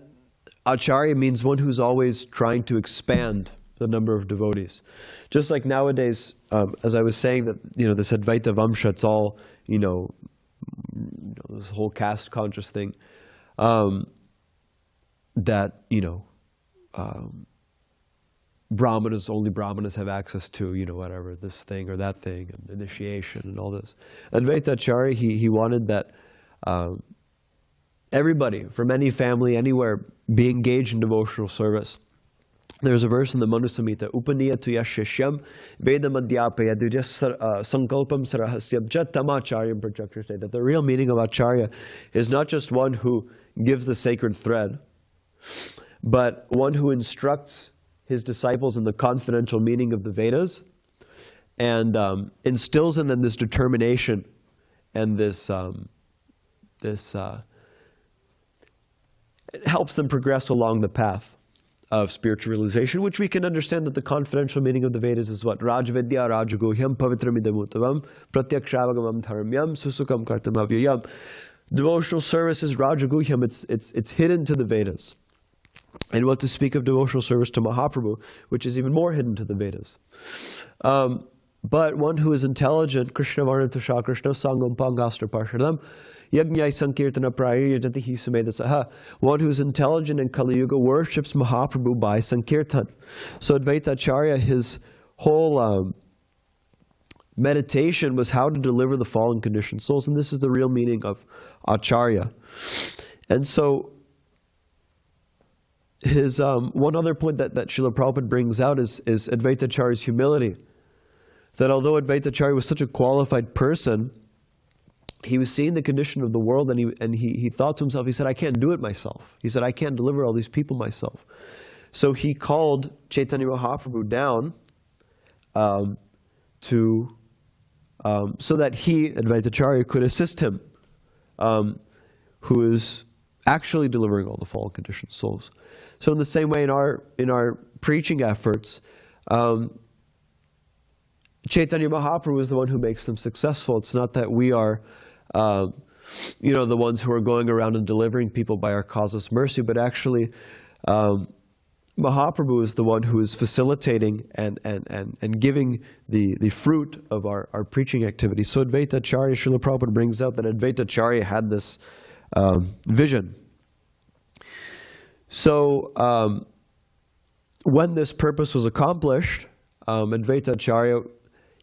Acharya means one who's always trying to expand the number of devotees. Just like nowadays, as I was saying, that this Advaita Vamsha, it's all this whole caste conscious thing, that Brahmanas, only Brahmanas have access to whatever, this thing or that thing, and initiation and all this. Advaita Acharya, he wanted that everybody from any family, anywhere, be engaged in devotional service. There's a verse in the Manu Samhita, Upaniyatu yashishyam vedamadhyapayadu sankalpam sarahasyam chatamacharyam prachakrite, that the real meaning of Acharya is not just one who gives the sacred thread, but one who instructs his disciples in the confidential meaning of the Vedas and instills in them this determination and it helps them progress along the path of spiritual realization, which we can understand that the confidential meaning of the Vedas is what? Rajvidya rajaguhyam pavitramidamutavam pratyakshavangamam dharmyam susukam kartamavyayam. Devotional service is rajaguhyam, it's hidden to the Vedas. And what to speak of devotional service to Mahaprabhu, which is even more hidden to the Vedas. But one who is intelligent, Krishna Varnatosha Krishna Sangam Pangastra Parshadam, Yajnai Sankirtana Praya Yajatihi Sumedasaha. One who is intelligent in Kali Yuga worships Mahaprabhu by Sankirtan. So Advaita Acharya, his whole meditation was how to deliver the fallen conditioned souls, and this is the real meaning of Acharya. And so his one other point that Srila Prabhupada brings out is Advaita Acharya's humility. That although Advaita Acharya was such a qualified person, he was seeing the condition of the world, and he thought to himself, he said, I can't do it myself. He said, I can't deliver all these people myself. So he called Chaitanya Mahaprabhu down so that he, Advaita Acharya, could assist him, who is actually delivering all the fallen conditioned souls. So in the same way, in our preaching efforts, Chaitanya Mahaprabhu is the one who makes them successful. It's not that we are, the ones who are going around and delivering people by our causeless mercy, but actually, Mahaprabhu is the one who is facilitating and giving the fruit of our preaching activity. So Advaita Acharya, Srila Prabhupada brings out that Advaita Acharya had this vision. So when this purpose was accomplished, Advaita Acharya,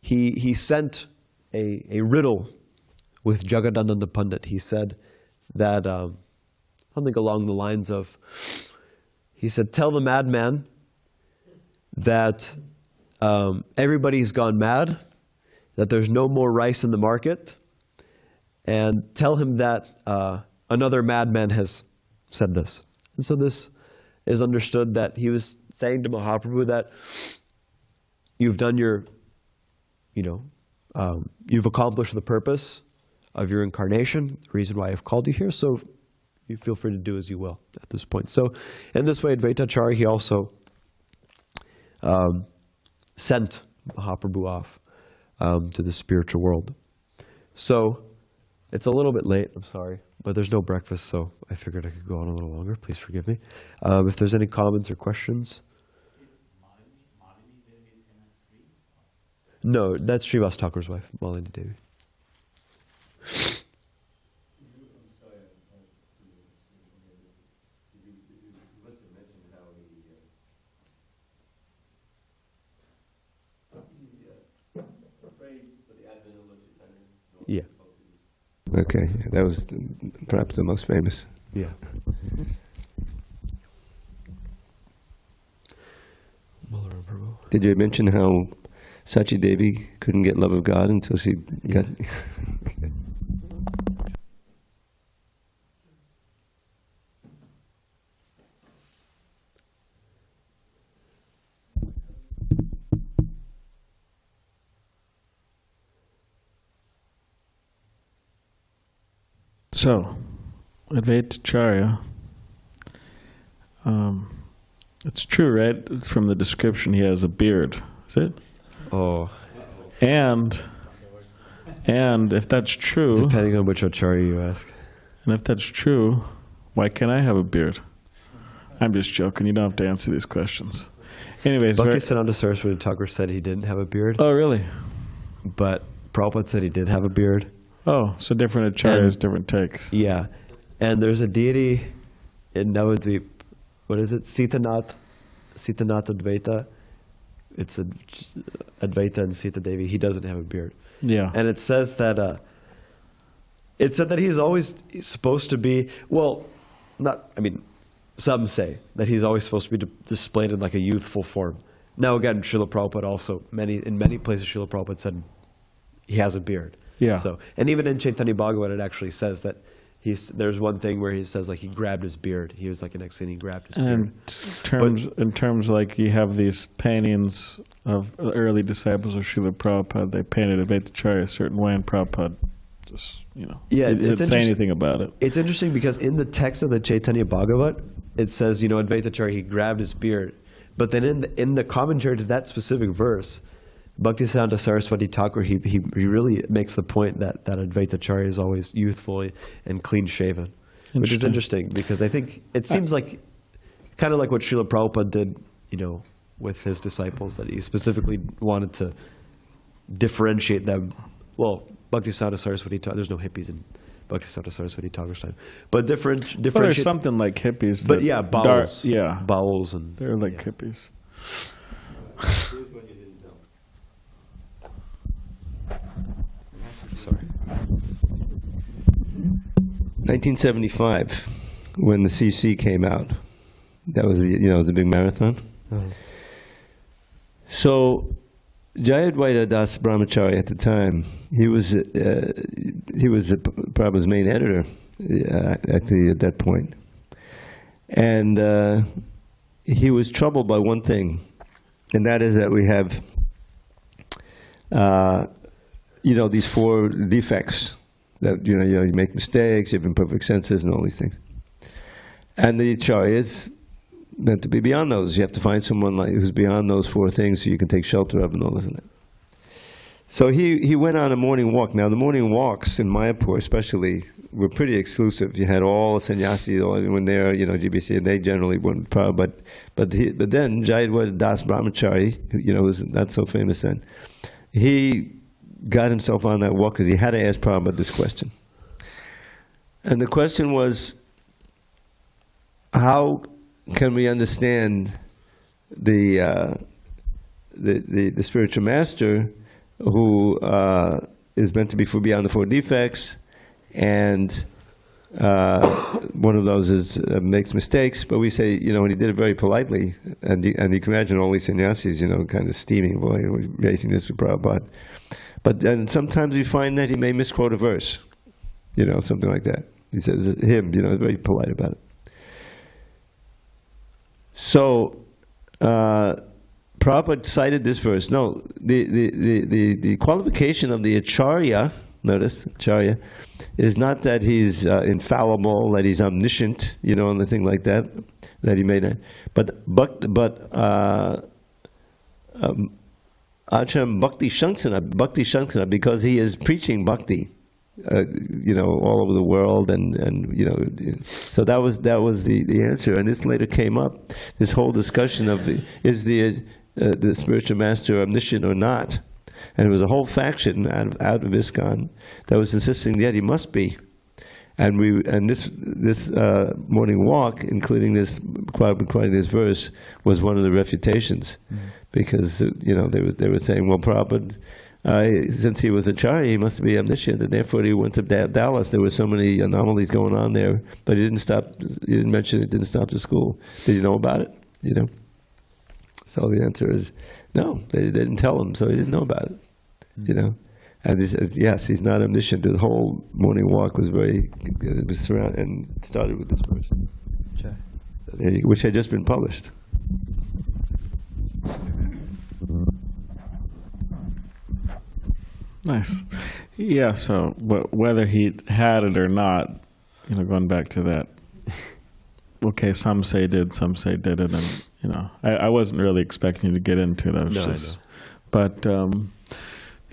he sent a riddle with Jagadananda Pandit. He said that, something along the lines of, he said, tell the madman that everybody's gone mad, that there's no more rice in the market, and tell him that another madman has said this. And so this is understood that he was saying to Mahaprabhu that you've done your, you've accomplished the purpose of your incarnation, the reason why I've called you here, so you feel free to do as you will at this point. So in this way, Advaita Acharya, he also sent Mahaprabhu off to the spiritual world. So it's a little bit late, I'm sorry, but there's no breakfast, so I figured I could go on a little longer. Please forgive me. If there's any comments or questions. No, that's Srivas Thakur's wife, Malini Devi. Yeah. Okay, that was perhaps the most famous. Yeah. Did you mention how Sachi Devi couldn't get love of God until she got. So, Advaita Acharya, it's true, right? From the description, he has a beard. Is it? Oh, And if that's true, depending on which Acharya you ask. and if that's true, why can't I have a beard? I'm just joking. You don't have to answer these questions. Anyways, Bhaktisiddhanta Saraswati Thakur said he didn't have a beard, oh really? but Prabhupada said he did have a beard. Oh, so different acharyas, different takes. Yeah. And there's a deity in Navadvip. What is it? Sitanath Advaita. It's Advaita and Sita Devi. He doesn't have a beard. Yeah. And it says that it said that he's always supposed to be, well, some say that he's always supposed to be displayed in like a youthful form. Now again, Srila Prabhupada also, in many places Srila Prabhupada said he has a beard. Yeah. So, and even in Chaitanya Bhagavat it actually says that there's one thing where he says like he grabbed his beard. He was like an ex and he grabbed his beard. And in terms like you have these paintings of the early disciples of Srila Prabhupada, they painted Advaita Acharya a certain way, and Prabhupada just, didn't say anything about it. It's interesting because in the text of the Chaitanya Bhagavat, it says, Advaita Acharya, he grabbed his beard. But then in the commentary to that specific verse, Bhaktisiddhanta Saraswati Thakur, he really makes the point that Advaita Acharya is always youthful and clean-shaven, which is interesting because I think it seems like kind of like what Srila Prabhupada did, with his disciples, that he specifically wanted to differentiate them. Well, Bhaktisiddhanta Saraswati Thakur, there's no hippies in Bhaktisiddhanta Saraswati Thakur's time, but differentiate. Well, there's something like hippies. But yeah, bowels. Yeah. Bowels and... They're like hippies. Sorry. 1975, when the CC came out, that was the big marathon. Oh. So, Jayadvaita Das Brahmachari at the time, he was Prabhupada's main editor at that point, and he was troubled by one thing, and that is that we have these 4 defects that you make mistakes, you have imperfect senses, and all these things. And the Acharya is meant to be beyond those. You have to find someone who's beyond those 4 things so you can take shelter of and all this and that. So he went on a morning walk. Now the morning walks in Mayapur especially were pretty exclusive. You had all the sannyasis, everyone there, GBC, and they generally weren't proud. But then Jayadvaita Das Brahmachari, was not so famous then, he got himself on that walk because he had to ask Prabhupada this question. And the question was, how can we understand the spiritual master who is meant to be beyond the 4 defects, and one of those is makes mistakes, but we say, and he did it very politely, and you can imagine all these sannyasis, kind of steaming, boy, we're raising this with Prabhupada. But then sometimes we find that he may misquote a verse, something like that. He says very polite about it. So Prabhupada cited this verse. No, the qualification of the Acharya, notice, Acharya, is not that he's infallible, that he's omniscient, and the thing like that he made it. But Acham Bhakti Shanksana, because he is preaching Bhakti, all over the world, and so that was the answer. And this later came up, this whole discussion of is the spiritual master omniscient or not, and it was a whole faction out of ISKCON that was insisting that he must be. And this morning walk, including this quoting this verse, was one of the refutations, because they were saying, well, Prabhupada, since he was Acharya, he must be omniscient, and therefore he went to Dallas. There were so many anomalies going on there, but he didn't stop. He didn't mention it. Didn't stop the school. Did you know about it? So the answer is no. They didn't tell him, so he didn't know about it. You know, and he said, yes, he's not omniscient. The whole morning walk was surrounded and started with this verse, which had just been published. Nice. Yeah, so whether he had it or not, you know, going back to that, okay, some say did, some say didn't, and, you know, I wasn't really expecting you to get into it. I was just, but you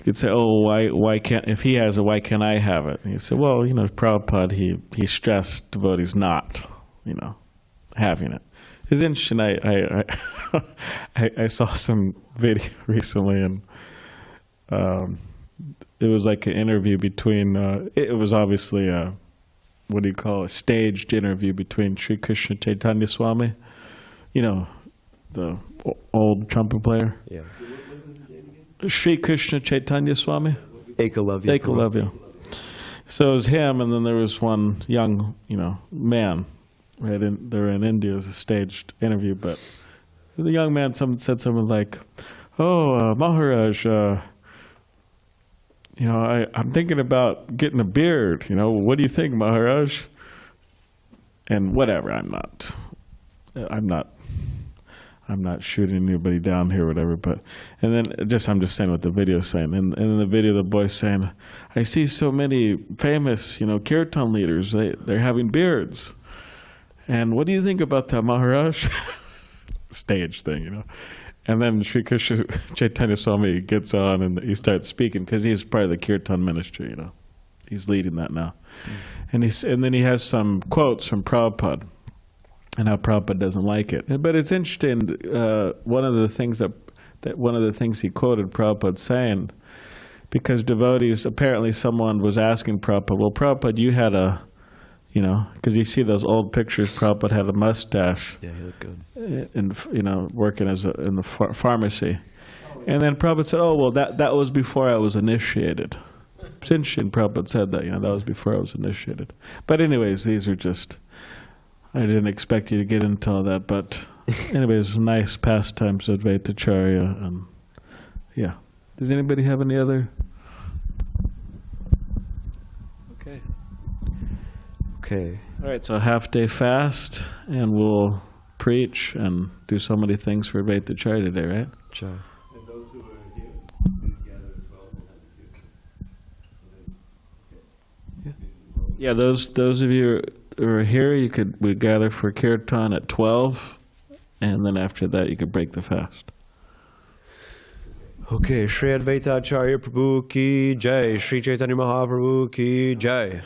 could say, oh, why can't, if he has it, why can't I have it? And he said, well, you know, Prabhupada, he stressed devotees not, you know, having it. It's interesting, I saw some video recently, and it was like an interview between, it was obviously a, what do you call it, a staged interview between Sri Krishna Chaitanya Swami, you know, the old trumpet player. Yeah. Sri Krishna Chaitanya Swami. Ekalavya. Ekalavya. So it was him, and then there was one young, you know, man. Right, they were in India as a staged interview, but the young man said something like, "Oh, Maharaj, you know, I'm thinking about getting a beard. You know, what do you think, Maharaj?" And whatever, I'm not shooting anybody down here, or whatever. But and then I'm just saying what the video is saying. And in the video, the boy's saying, "I see so many famous, you know, kirtan leaders. They're having beards. And what do you think about that, Maharaj?" Stage thing, you know. And then Sri Krishna Chaitanya Swami gets on and he starts speaking because he's part of the kirtan ministry, you know. He's leading that now. And then he has some quotes from Prabhupada and how Prabhupada doesn't like it. But it's interesting, one of the things he quoted Prabhupada saying, because devotees, apparently someone was asking Prabhupada, well, Prabhupada, you had a, you know, because you see those old pictures, Prabhupada had a mustache. Yeah, he looked good. And, you know, working in the pharmacy. And then Prabhupada said, oh, well, that was before I was initiated. It's interesting Prabhupada said that, you know, that was before I was initiated. But anyways, these are just, I didn't expect you to get into all that. But anyways, nice pastimes of Advaita Acharya. And yeah. Does anybody have any other? Okay. Okay. All right, so half-day fast, and we'll preach and do so many things for Advaita Acharya today, right? Sure. And those who are here, please gather as well. Yeah, those of you who are here, we gather for Kirtan at 12, and then after that you could break the fast. Okay, Sri Advaita Acharya Prabhu ki jai, Sri Chaitanya Mahaprabhu ki jai.